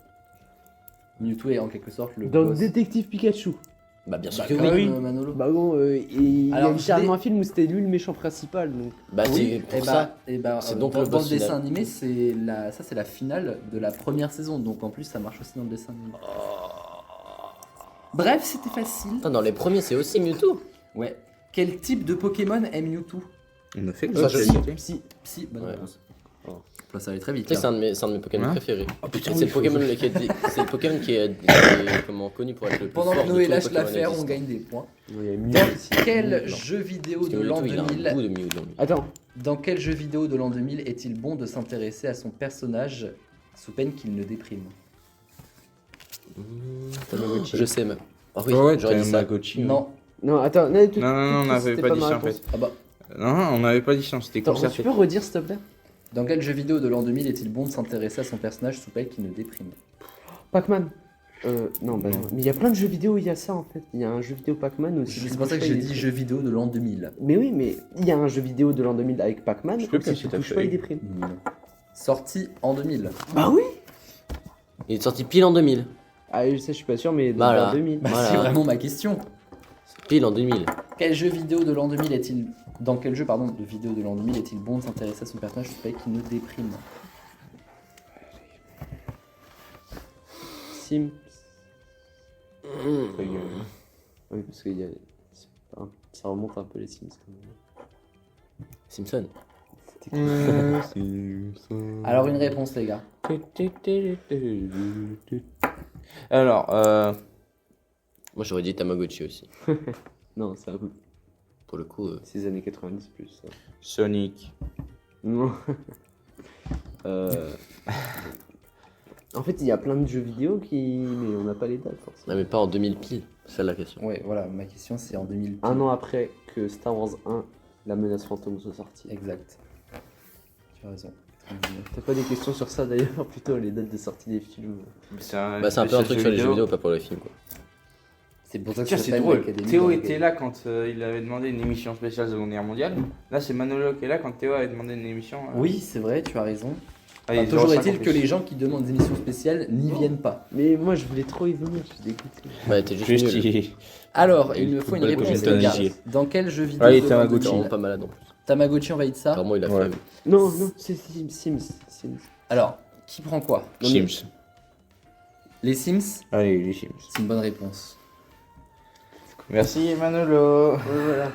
Mewtwo est en quelque sorte le Dans boss. Détective Pikachu. Bah, bien sûr Bah, que quand oui. même, Manolo. Bah bon, il y a Alors, littéralement un film où c'était lui le méchant principal. Donc. Bah, Oui, c'est pour ça. c'est donc dans, le dans boss le dessin final. animé, c'est la finale de la première saison, donc en plus ça marche aussi dans le dessin animé. Bref, c'était facile. Attends, dans les premiers, c'est aussi Mewtwo. Ouais. Quel type de Pokémon est Mewtwo? On a fait Ça, ça, Psy, Psy, bonne Ouais. réponse. Oh. Là, ça allait très vite. Tu sais que là. c'est un de mes Pokémon Hein préférés. Oh putain, Et c'est le Pokémon c'est le Pokémon qui est comment, connu pour être le plus Pendant fort que de Noé tous les lâche Pokémon l'affaire, on existants. gagne des points. Il y a Mew Dans aussi. quel jeu vidéo Parce que de l'an Mewtwo, il a un 2000 goût de Mew dans lui. Attends. Dans quel jeu vidéo de l'an 2000 est-il bon de s'intéresser à son personnage sous peine qu'il ne déprime? Tamagotchi. Je sais même. Ah oui, Ouais, j'aurais dit ça. Tamagotchi. Non. Non, attends. Non, on n'avait c'était pas dit ma ça en réponse. fait. Ah bah. Non, on n'avait pas dit ça, c'était Attends, concerté. tu peux redire s'il te plaît? Dans quel jeu vidéo de l'an 2000 est-il bon de s'intéresser à son personnage sous peine qu'il ne déprime? Pac-Man. Non, bah non. Mais il y a plein de jeux vidéo où il y a ça en fait. Il y a un jeu vidéo Pac-Man aussi. C'est pour ça que j'ai dit jeu vidéo de l'an 2000. Mais oui, mais il y a un jeu vidéo de l'an 2000 avec Pac-Man. Je peux où si cacher tu ta touches pas, feuille. il déprime. Sorti en 2000. Bah oui. Il est sorti pile en 2000. Ah, je sais, je suis pas sûr, mais dans Voilà. l'an 2000. Bah, Voilà. c'est vraiment ma question. Pile en 2000. Quel jeu vidéo de l'an 2000 est-il... Dans quel jeu, pardon, de vidéo de l'an 2000 est-il bon de s'intéresser à son personnage sous peine qu'il ne déprime? Sim. Oui, parce qu'il y a. Ça remonte un peu les Sims quand même. Simpson. Alors une réponse les gars. Alors, Moi, j'aurais dit Tamagotchi aussi. Non, c'est un peu. Pour le coup, C'est les années 90 plus. Ça. Sonic. Non. En fait, il y a plein de jeux vidéo qui. Mais on n'a pas les dates forcément. non, mais pas en 2000 pile. C'est ça la question. Ouais, voilà, ma question c'est en 2000. Un an après que Star Wars 1, la menace fantôme soit sortie. Exact. Tu as raison. T'as pas des questions sur ça d'ailleurs, plutôt les dates de sortie des films. C'est un, Bah, c'est un peu un truc sur les jeux vidéo, pas pour le film, quoi. C'est pour ça que Tiens, ça c'est s'appelle drôle. l'Académie Théo de était là quand il avait demandé une émission spéciale Seconde Guerre mondiale. Là, c'est Manolo qui est là quand Théo avait demandé une émission. Oui, c'est vrai, tu as raison. Ah, Enfin, il toujours 0,5 est-il en que plus. les gens qui demandent des émissions spéciales n'y viennent pas. Mais moi je voulais trop y venir, je suis dégoûté. Bah, t'es juste Juste, nul. Alors, il me faut une Ouais, réponse j'ai les gars. Tamagotchi. Dans quel jeu vidéo Allez, de l'an Tamagotchi. T'es 2000? vraiment pas malade en plus. Tamagotchi, on valide ça. Vraiment, il a Ouais. fait. Non, non, c'est Sims. Alors, qui prend quoi? Sims. Les Sims? Allez, les Sims. C'est une bonne réponse. Merci Manolo. Voilà.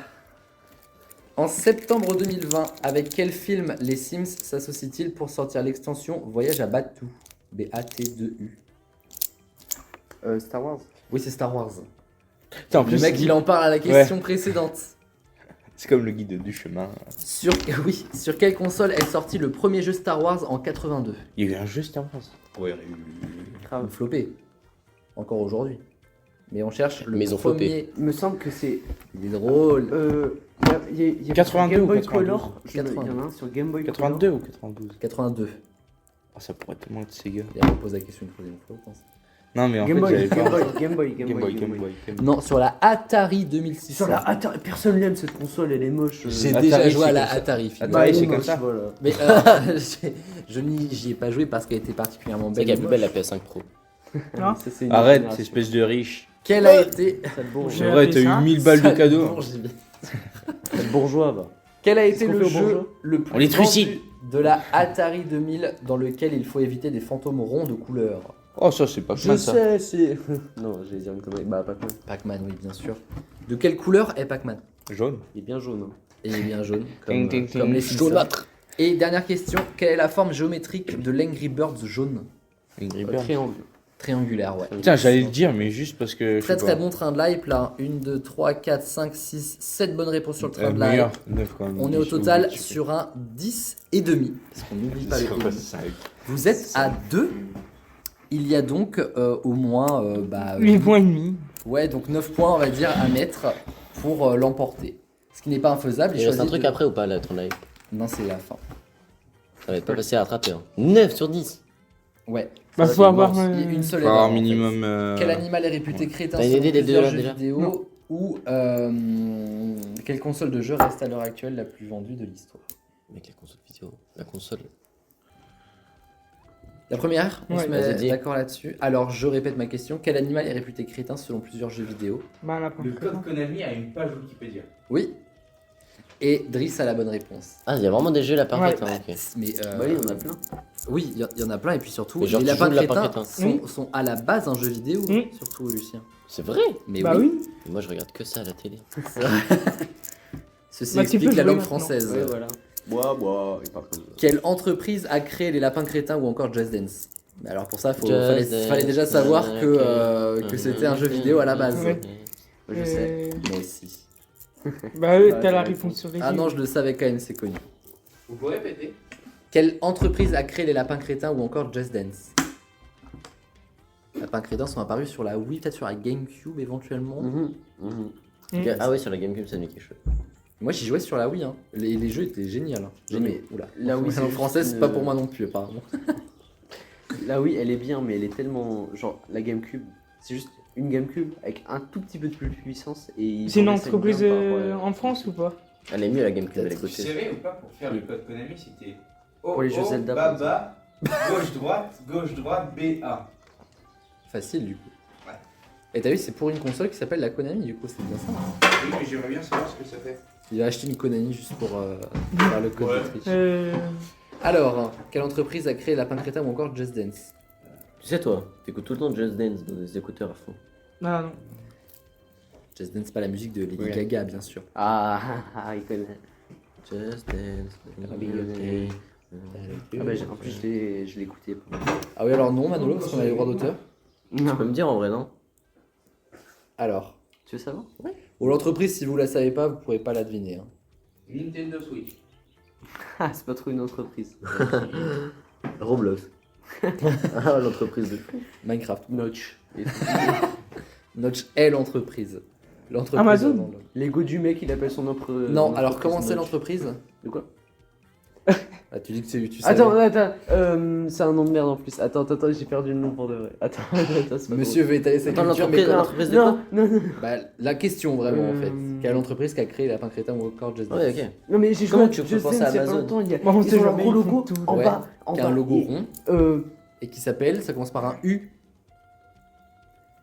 En septembre 2020, avec quel film les Sims s'associent-ils pour sortir l'extension Voyage à Batuu? B-A-T-2-U. Star Wars. Oui, c'est Star Wars. Putain, en Le plus, mec, il en parle à la question précédente. c'est comme le guide du chemin. Sur, oui, sur quelle console est sorti le premier jeu Star Wars en 82? Il y a eu un jeu Star Wars. Ouais, Flopé. Encore aujourd'hui. Mais on cherche le Mais ils ont premier. Il me semble que c'est. Il est drôle. Il y a 82 Game ou Boy 92? Color. Il y en a 82. un sur Game Boy 82 ou 92? 82. Ah, ça pourrait tellement être Sega. Et on pose la question une troisième fois, je pense. Non, mais en Game fait, Boy, j'avais Game pas. Boy, Game Boy, Game Boy, Game Boy. Non, sur la Atari 2600. Sur la Atari, personne n'aime cette console, elle est moche. J'ai Atari, déjà joué à c'est la comme ça. Atari. finalement. Atari, elle est c'est comme moche, ça. voilà. Mais j'y ai pas joué parce qu'elle était particulièrement C'est belle. qu'elle est et plus belle moche. la PS5 Pro. Non. Ça, c'est une Arrête, génération. espèce de riche. Quelle a été. Sale bourgeois. C'est vrai, t'as appelé ça eu 1000 balles de cadeaux. Bourgeois. Sale bourgeois, va. Quel a été qu'on le fait aux jeu bourgeois le plus On les vendu trucide. de la Atari 2000 dans lequel il faut éviter des fantômes ronds de couleur? Oh, ça, c'est pas Je mal ça. sais, c'est. Non, j'allais dire une connerie. Bah, Pac-Man. Pac-Man, oui, bien sûr. De quelle couleur est Pac-Man? Jaune. Il est bien jaune. Hein. Et il est bien jaune, Ting, ting, ting. comme les Simpsons. Jaunâtre. Et dernière question, quelle est la forme géométrique de l'Angry Birds jaune? Angry Birds. Triangle. Triangulaire, ouais. Putain, j'allais le dire, mais juste parce que. je Très sais très pas. bon train de live là. 1, 2, 3, 4, 5, 6, 7 bonnes réponses sur le train de live. Meilleur, 9 quand même. On est au total sur un 10 et demi. Parce qu'on n'oublie pas le demi. Vous êtes à 2. Il y a donc au moins 8 points et demi. ouais, donc 9 points on va dire à mettre pour l'emporter. Ce qui n'est pas infaisable. Il reste un truc après ou pas, la train live? Non, c'est la fin. Ça va être pas facile à rattraper. Hein. 9 sur 10. Ouais. Bah, Ça, faut c'est avoir. immense. Il y a une seule Faut erreur, avoir en fait. minimum. Quel animal est réputé crétin T'as une selon idée des plusieurs deux, là, jeux déjà vidéo Non. ou quelle console de jeu reste à l'heure actuelle la plus vendue de l'histoire? Mec, la console vidéo. La console. La première, on Ouais. se met Vas-y, dis. d'accord là-dessus. Alors, je répète ma question. Quel animal est réputé crétin selon plusieurs jeux vidéo? Bah, la Le première. code Konami a une page Wikipédia. Oui. Et Driss a la bonne réponse. Ah, il y a vraiment des jeux là parfaits. Ouais. Hein, ok. Mais Bah, il y en a plein. oui, il y en a plein et puis surtout, Mais genre, les tu lapins joues le lapin crétins crétin. sont à la base un jeu vidéo, Oui. surtout Lucien. C'est vrai. Mais Bah oui, oui. Moi, je regarde que ça à la télé. ceci Bah, tu explique peux la jouer langue maintenant. française. Ouais, voilà. Bois, il parle comme ça. Quelle entreprise a créé les lapins crétins ou encore Just Dance? Mais alors pour ça, Just fallait déjà Dance, savoir que ok. c'était un jeu vidéo à la base. Ouais. Je sais. Moi aussi. Bah, t'as la réponse sur les Ah yeux. non, je le savais quand même, c'est connu. Vous pouvez répéter? Quelle entreprise a créé les lapins crétins ou encore Just Dance? Les lapins crétins sont apparus sur la Wii, peut-être sur la GameCube éventuellement. Ah ouais, sur la GameCube, ça me dit quelque chose. Moi j'y jouais sur la Wii, hein. Les jeux étaient géniaux. Hein. Mais Oula. la Wii, c'est en juste français, c'est une- pas pour moi non plus, apparemment. Là, oui, elle est bien, mais elle est tellement. Genre, la GameCube, c'est juste une GameCube avec un tout petit peu de plus de puissance. Et C'est une ils ont entreprise essayé bien par rapport à- en France ou pas? Elle est mieux la GameCube, elle est Tu côté. savais ou pas pour faire le code Konami, c'était. Pour les jeux Zelda, par bas, gauche-droite, BA. Facile du coup. Ouais. Et t'as vu, c'est pour une console qui s'appelle la Konami, du coup, c'est bien ça. Oui, mais j'aimerais bien savoir ce que ça fait. Il a acheté une Konami juste pour faire le code Ouais. de triche. Euh. Alors, quelle entreprise a créé Lapin Crétin ou encore Just Dance? Tu sais, toi, t'écoutes tout le temps Just Dance dans des écouteurs à fond. Ah non. Just Dance, pas la musique de Lady Ouais. Gaga, bien sûr. Il connaît. Just Dance. Ah, bah, en plus, je l'ai écouté. Ah oui, alors non, Manolo, parce qu'on a les droits d'auteur. Tu peux me dire en vrai, non? Alors, Tu veux savoir? ou l'entreprise, si vous la savez pas, vous pourrez pas la deviner. Hein. Nintendo Switch. Ah, c'est pas trop une entreprise. Roblox. Ah, l'entreprise de fou. Minecraft. Notch. Notch est l'entreprise. L'entreprise Amazon avant l'homme. L'ego du mec, il appelle son autre. Non, alors comment c'est l'entreprise? De quoi? Ah, tu dis que tu sais. Attends, c'est un nom de merde en plus. Attends, j'ai perdu le nom pour de vrai. Attends, c'est pas Monsieur veut étaler sa Attends, culture, mais l'entreprise comment- de quoi? Non. Bah, la question vraiment en fait. Quelle entreprise qui a créé Lapin Crétin ou encore Just Dance? Ouais, ok. Non, mais j'ai Comment joué à tu peux Just penser Dance à il y a pas Amazon longtemps. Bon, on Ils sait ont leur jamais, gros ils logo font tout. en Ouais, bas. qui a un logo rond Euh, et qui s'appelle, ça commence par un U,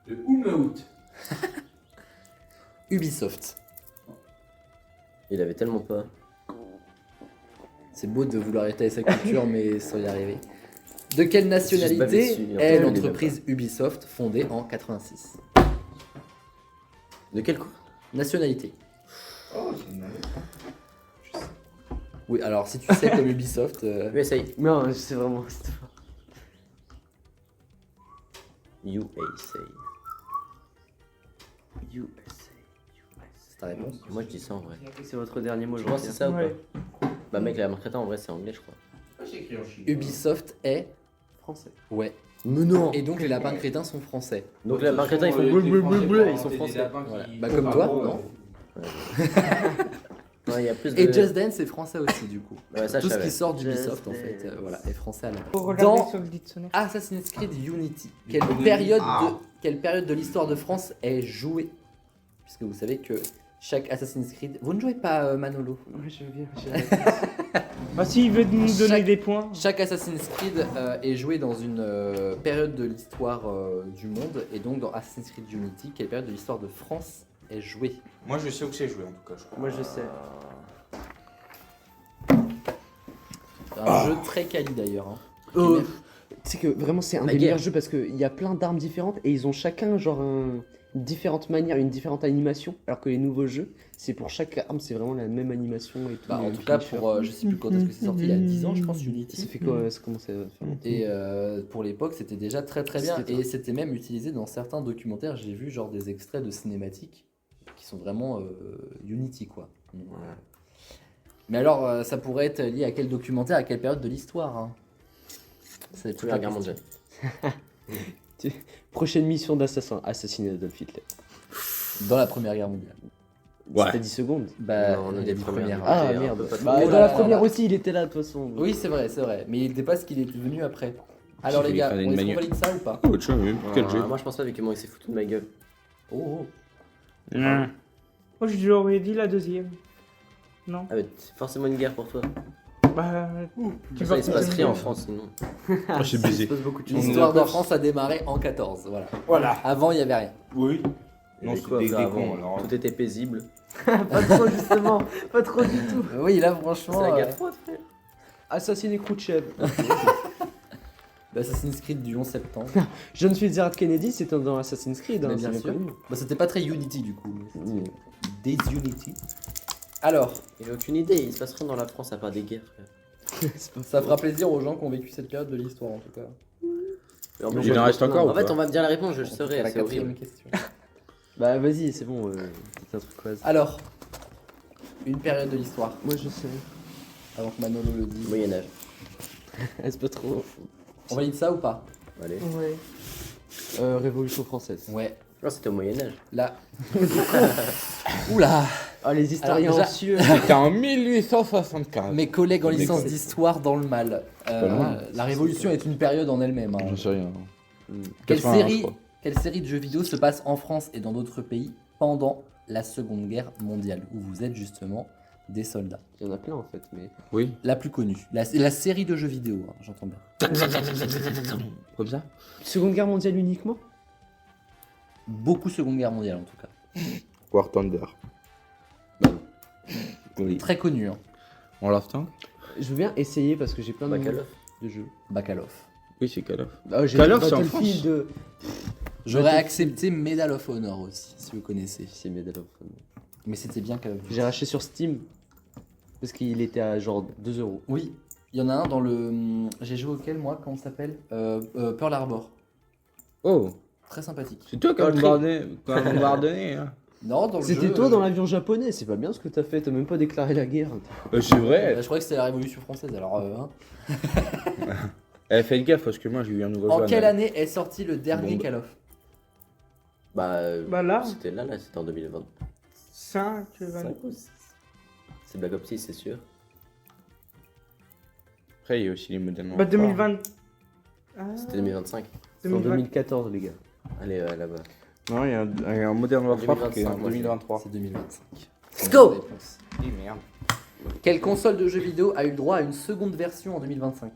Le Oumout. Ubisoft. Il avait tellement pas. C'est beau de vouloir étaler sa culture, mais sans y arriver. De quelle Juste nationalité bavé dessus, il est entend, l'entreprise Ubisoft fondée en 86? De quel coup? Nationalité. Oh, c'est une Oui, alors si tu sais comme Ubisoft, USA. non, c'est vraiment. USA. c'est ta réponse. Moi, je dis ça en vrai. C'est votre dernier mot, Je je pense que c'est ça ou Ouais. pas? Bah, mec, la marquette en vrai, c'est anglais, je crois. Pourquoi j'ai écrit en chinois? Ubisoft est. Français. Ouais. Mais non. Et donc les lapins crétins sont français. Donc les lapins crétins, ils font les bleu, Français, ils sont c'est des français. lapins Voilà. qui Bah, comme font toi, pas non Ouais, il y a plus de... Et Just Dance c'est français aussi du coup. Ouais, ça, je Tout ce savais. qui sort d'Ubisoft en Just fait, Dance. voilà, est français à la base. Faut regarder Dans sur le dictionnaire. Assassin's Creed Unity, Mais comment- quelle période de l'histoire de France est jouée? Puisque vous savez que chaque Assassin's Creed... Vous ne jouez pas Manolo? Ouais, je viens. Bah si, il veut nous donner Chaque- des points. Chaque Assassin's Creed est joué dans une période de l'histoire du monde. Et donc dans Assassin's Creed Unity, quelle période de l'histoire de France est jouée? Moi, je sais où c'est joué en tout cas, je crois. Moi je sais. C'est un jeu très quali d'ailleurs. Hein. Oh. C'est que vraiment c'est un La des guerre. meilleurs jeux parce qu'il y a plein d'armes différentes et ils ont chacun genre une différente manière, une différente animation. Alors que les nouveaux jeux, c'est pour chaque arme, c'est vraiment la même animation et tout. Bah, en les tout cas, finishers. pour je sais plus quand est-ce que c'est sorti, il y a 10 ans je pense, Unity. Ça fait quoi ça commence à faire longtemps. Et pour l'époque, c'était déjà très très bien. C'était Et c'était même utilisé dans certains documentaires. J'ai vu genre des extraits de cinématiques qui sont vraiment Unity quoi. Mais alors, ça pourrait être lié à quel documentaire, à quelle période de l'histoire hein. C'est toute la Première guerre question. mondiale. Prochaine mission d'assassin, assassiner Adolf Hitler. Dans la Première Guerre mondiale. Ouais. C'était 10 secondes. Bah, Non, on a il des a dit premières. première. Ah t'es un merde. peu pas Bah, trop- dans Oh là la là première là. aussi, il était là de toute façon. Oui, c'est vrai, c'est vrai. Mais il n'était pas ce qu'il est venu après. Alors J'ai les gars, fait est-ce une qu'on manip. valide ça ou pas? Autre chose, même. Quel jeu Moi je pense pas, vu comment il s'est foutu de ma gueule. Oh, Moi, j'aurais dit la deuxième. Non. Ah, mais c'est forcément une guerre pour toi. Bah, tu Ça, il se passe continuer. rien en France sinon. Je suis Il se baisé. passe beaucoup de oh. choses. L'histoire de France a démarré en 14. Voilà. Voilà. Avant, il n'y avait rien. Oui. Non, Non, c'est c'est quoi des frère, cons, avant, alors. tout était paisible. Pas trop justement, pas trop du tout. Oui, là, C'est franchement. la guerre froide, frère. Assassiner Khrouchtchev. Assassin's Creed du 11 septembre. John Fitzgerald Kennedy, c'était dans Assassin's Creed. Mais Hein, bien c'est sûr. connu. Bah, c'était pas très Unity du coup. mais Mm. c'était Desunity. Alors, J'ai aucune idée, il se passe rien dans la France à part des guerres, frère. ça fera plaisir aux gens qui ont vécu cette période de l'histoire en tout cas. Mais en plus, Il en reste encore ou En fait, pas on va me dire la réponse, je le C'est saurai, la c'est horrible. quatrième question. Bah vas-y, c'est bon. C'est un truc quoi. Alors, une période de l'histoire, Moi je sais. avant que Manolo le dise. Moyen-Âge. C'est pas trop. On valide ça ou pas? Allez. Ouais. Révolution française. Ouais. Non, c'était au Moyen-Âge. Là. Oula! Ah les historiens Alors, déjà- anxieux. C'était en 1875. Mes collègues en Mes licence collègues. d'histoire dans le mal. Pas loin. La Révolution est une période en elle-même. hein. J'en sais rien. Quelle 81, je série, crois. quelle série de jeux vidéo se passe en France et dans d'autres pays pendant la Seconde Guerre mondiale, où vous êtes justement des soldats? Il y en a plein en fait, mais. Oui. La plus connue, la série de jeux vidéo, hein, j'entends bien. Comme ça Seconde Guerre mondiale uniquement. Beaucoup Seconde Guerre mondiale en tout cas. War Thunder. Oui. Très connue, hein. On l'a fait. Je veux bien essayer parce que j'ai plein de, Bakalov. de jeux. Bakalov. Oui, c'est Call of. Ah, j'ai Call of, c'est en Battlefield. J'aurais accepté Medal of Honor aussi, si vous connaissez. C'est Medal of Honor. Mais c'était bien Call of Duty. J'ai racheté sur Steam parce qu'il était à genre 2 euros. Oui, il y en a un dans le... J'ai joué auquel moi, comment ça s'appelle Pearl Harbor. Oh, Très sympathique. c'est toi qui as bombardé, hein. Non, dans le C'était jeu, toi dans l'avion japonais, c'est pas bien ce que t'as fait, t'as même pas déclaré la guerre. C'est vrai. Je croyais que c'était la Révolution française, alors... hein. Faites gaffe parce que moi j'ai eu un nouveau En jeu. quelle année est sorti le dernier Bombe. Call of? Bah, Bah là, c'était là, c'était en 2020. 5, 20. C'est Black Ops 6, c'est sûr. Après, il y a aussi les modèles. Bah 2020. Ah, C'était 2025. C'est en 2020. 2014 les gars. Allez, là-bas. Non, il y a un Modern Warfare qui est en 2025, moi, 2023. C'est 2025. Let's go! Réponse. Eh merde. Quelle console de jeux vidéo a eu le droit à une seconde version en 2025?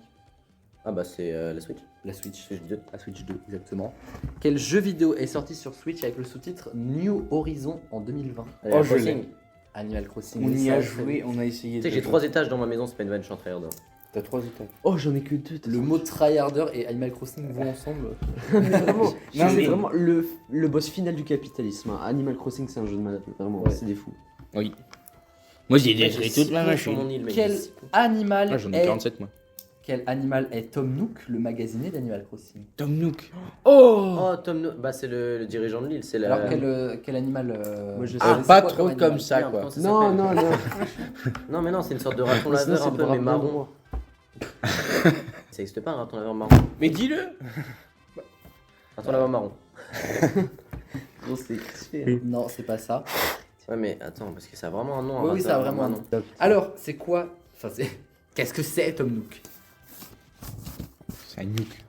Ah bah c'est la Switch. La Switch. Switch 2. La Switch 2, exactement. Quel jeu vidéo est sorti sur Switch avec le sous-titre New Horizon en 2020? Allez, Oh, la je Crossing. l'ai. Animal Crossing. On y ça, a c'est- joué, on a essayé. Tu sais que j'ai 3 étages dans ma maison, c'est pas une vanne, je suis en train de T'as 3 étages. Oh j'en ai que 2. Le mot tryharder et Animal Crossing vont ensemble. Vraiment, Non, c'est mais- vraiment le boss final du capitalisme. hein. Animal Crossing c'est un jeu de malade, vraiment, Ouais. c'est des fous. Oui. Moi j'ai J'ai détruit 6 toute ma points sur machine. mon île, mec. Quel j'ai 6 points. animal Ah, j'en ai est... 47 moi. Quel animal est Tom Nook, le magasinier d'Animal Crossing? Tom Nook. Oh Oh, Tom No... Bah c'est le dirigeant de l'île, c'est la... Alors quel animal Moi, je sais. c'est Pas quoi trop animal comme ça Merde, quoi. comment ça Non, s'appelle non, non. Non mais non, c'est une sorte de raton Sinon, laveur c'est un le peu mais brave marron. noir. Ça existe pas un raton laveur marron. Mais dis-le. Raton laveur marron. Bon, c'est cliché. Non, c'est pas ça. Ouais, mais attends, parce que ça a vraiment un nom. Oui, un oui, raton ça a laveur vraiment un marron. nom. Alors, c'est quoi? Enfin, c'est. Qu'est-ce que c'est, Tom Nook? C'est un nuque.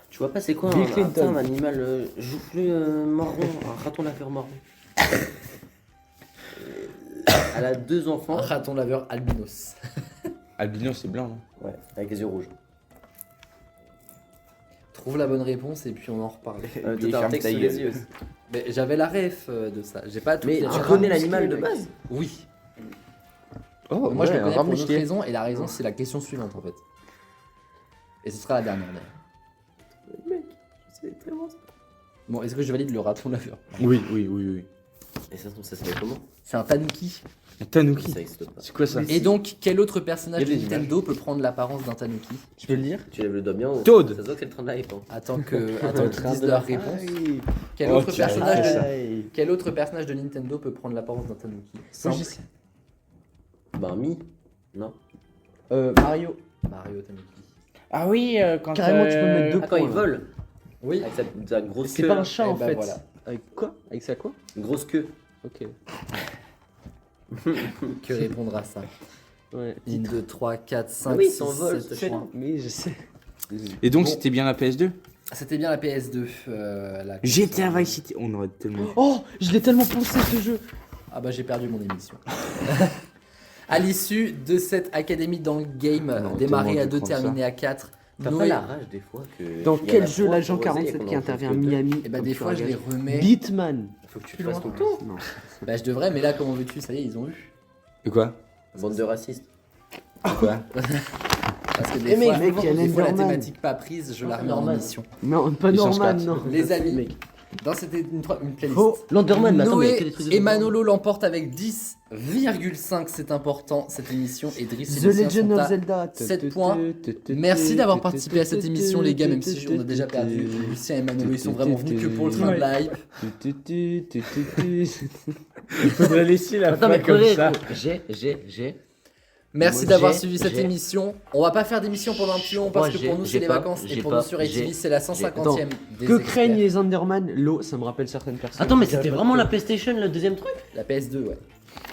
Tu vois pas, c'est quoi Bill Clinton. un animal joufflu marron, un raton laveur marron. Elle a 2 Un enfants. raton laveur albinos. Albino, c'est blanc, non? Ouais, avec les yeux rouges. Trouve la bonne réponse et puis on en reparle. Toi, Il t'as un ferme texte ta sous gueule. les yeux aussi. Mais j'avais la ref de ça. J'ai pas tout. Mais les tu refs. connais l'animal de base? Oui. Oh, Moi, je le ouais, connais un pour une autre ramusqué. raison et la raison, c'est la question suivante en fait. Et ce sera la dernière d'ailleurs. Mec, c'est très bon ça. Bon, est-ce que je valide le raton laveur? Oui, oui, oui, oui. Et ça s'appelle comment? C'est un tanuki. Un tanuki. Ça existe pas. C'est quoi ça? Et donc, quel autre personnage Il y de a des Nintendo peut prendre l'apparence d'un tanuki? Tu peux le dire? Tu lèves le doigt bien haut. Toad. Ça se voit que c'est le train de live. Hein. Attends qu'ils disent leur réponse. Quel, Oh, autre tiens. personnage de... Aïe. quel autre personnage de Nintendo peut prendre l'apparence d'un tanuki? Simple. Bah, Mi. Non. Mario. Mario Tanuki. Ah oui, quand Carrément, tu peux me mettre deux Ah, quand il points, là. vole. Oui. Avec sa grosse C'est queue. pas là. un chat Eh en ben fait. voilà. Avec quoi? Avec ça quoi? Une grosse queue. Ok. Que répondra ça? Ouais. 1, 2, 3, 4, 5, oui, 6, son vol, 7, ce chien. Mais je sais. Et donc, Bon. c'était bien la PS2? C'était bien la PS2. La GTA Vice City. On aurait tellement. Oh, je l'ai tellement pensé ce jeu. Ah bah j'ai perdu mon émission. À l'issue de cette académie dans le game, Non, démarrée tellement à dû 2, prendre terminée à 4, T'as pas Noé, la rage des fois que. Dans il y en a quel jeu trois l'agent proposés et 47 qu'on qui en intervient à trouve que deux. Miami? et bah comme des tu fois je les regardes. remets. Beatman. Faut que tu Plus fasses loin. ton tour. Non. Bah je devrais, mais là comment veux-tu? Ça y est, ils ont eu. Et quoi? Bande de racistes. Quoi? Parce que des Eh mec, fois, mec, il y a des fois la Enderman. thématique pas prise, je la remets en Norman. émission. Non, pas Licence Norman, 4. non. Les amis, Mec. dans cette une playlist. Oh, L'Enderman, mais attends, mais il y a que Noé des trucs de et Enderman. Manolo l'emportent avec 10,5, c'est important cette émission. Et Driss et The Lucien Legend sont of à Zelda. 7 points. Merci d'avoir participé à cette émission les gars, même si on a déjà perdu. Lucien et Manolo ils sont vraiment venus que pour le train de live. Il faudrait laisser la Attends, fin mais comme prenez, ça. j'ai. Merci Moi, d'avoir j'ai- suivi cette j'ai- émission. On va pas faire d'émission pendant un petit moment parce Moi, que j'ai- pour nous c'est j'ai les pas, vacances et j'ai pour pas, nous sur ATV j'ai- c'est la 150e des Que experts. craignent les Enderman? L'eau, ça me rappelle certaines personnes. Attends, mais c'était vraiment la PlayStation le deuxième truc? La PS2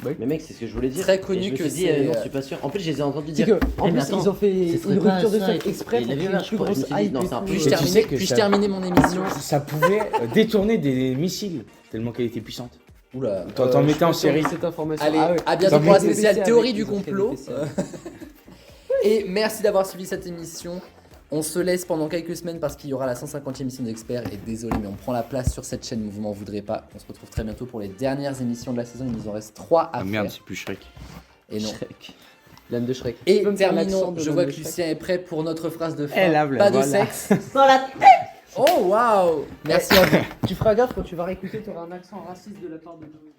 ouais. Mais mec, c'est ce que je voulais dire. Très Et connu je me que suis dit, c'est, non, je suis pas sûr. En plus, je les ai entendus C'est dire. que, en Eh, mais plus, attends, ils ont fait ce serait une pas rupture de ça, stock et- exprès et pour la créer une vierge, plus je crois, je me grosse suis dit, hype non, et c'est un tout. peu- Puis-je Mais tu terminer, sais que puis-je ça- terminer mon émission? Ça pouvait détourner des missiles, tellement qu'elle était puissante. Oula. T'en mettais en Je suis pas sûr de série. cette information. Allez, Ah ouais. à bientôt T'en pour la mets des spéciale WC théorie avec, du ils ont fait complot. des WC. Et merci d'avoir suivi cette émission. On se laisse pendant quelques semaines parce qu'il y aura la 150e émission d'Experts. Et désolé, mais on prend la place sur cette chaîne, vous m'en voudrez pas. On se retrouve très bientôt pour les dernières émissions de la saison. Il nous en reste 3 à Ah merde, faire. c'est plus Shrek. Et non. Shrek. L'âme de Shrek. Et Tu peux me faire l'accent terminons, de je l'âme vois de que Shrek Lucien est prêt pour notre phrase de fin. Elle a, Pas de voilà. sexe. Oh waouh. Merci à vous. Tu feras gaffe quand tu vas réécouter, tu auras un accent raciste de la part de Joey.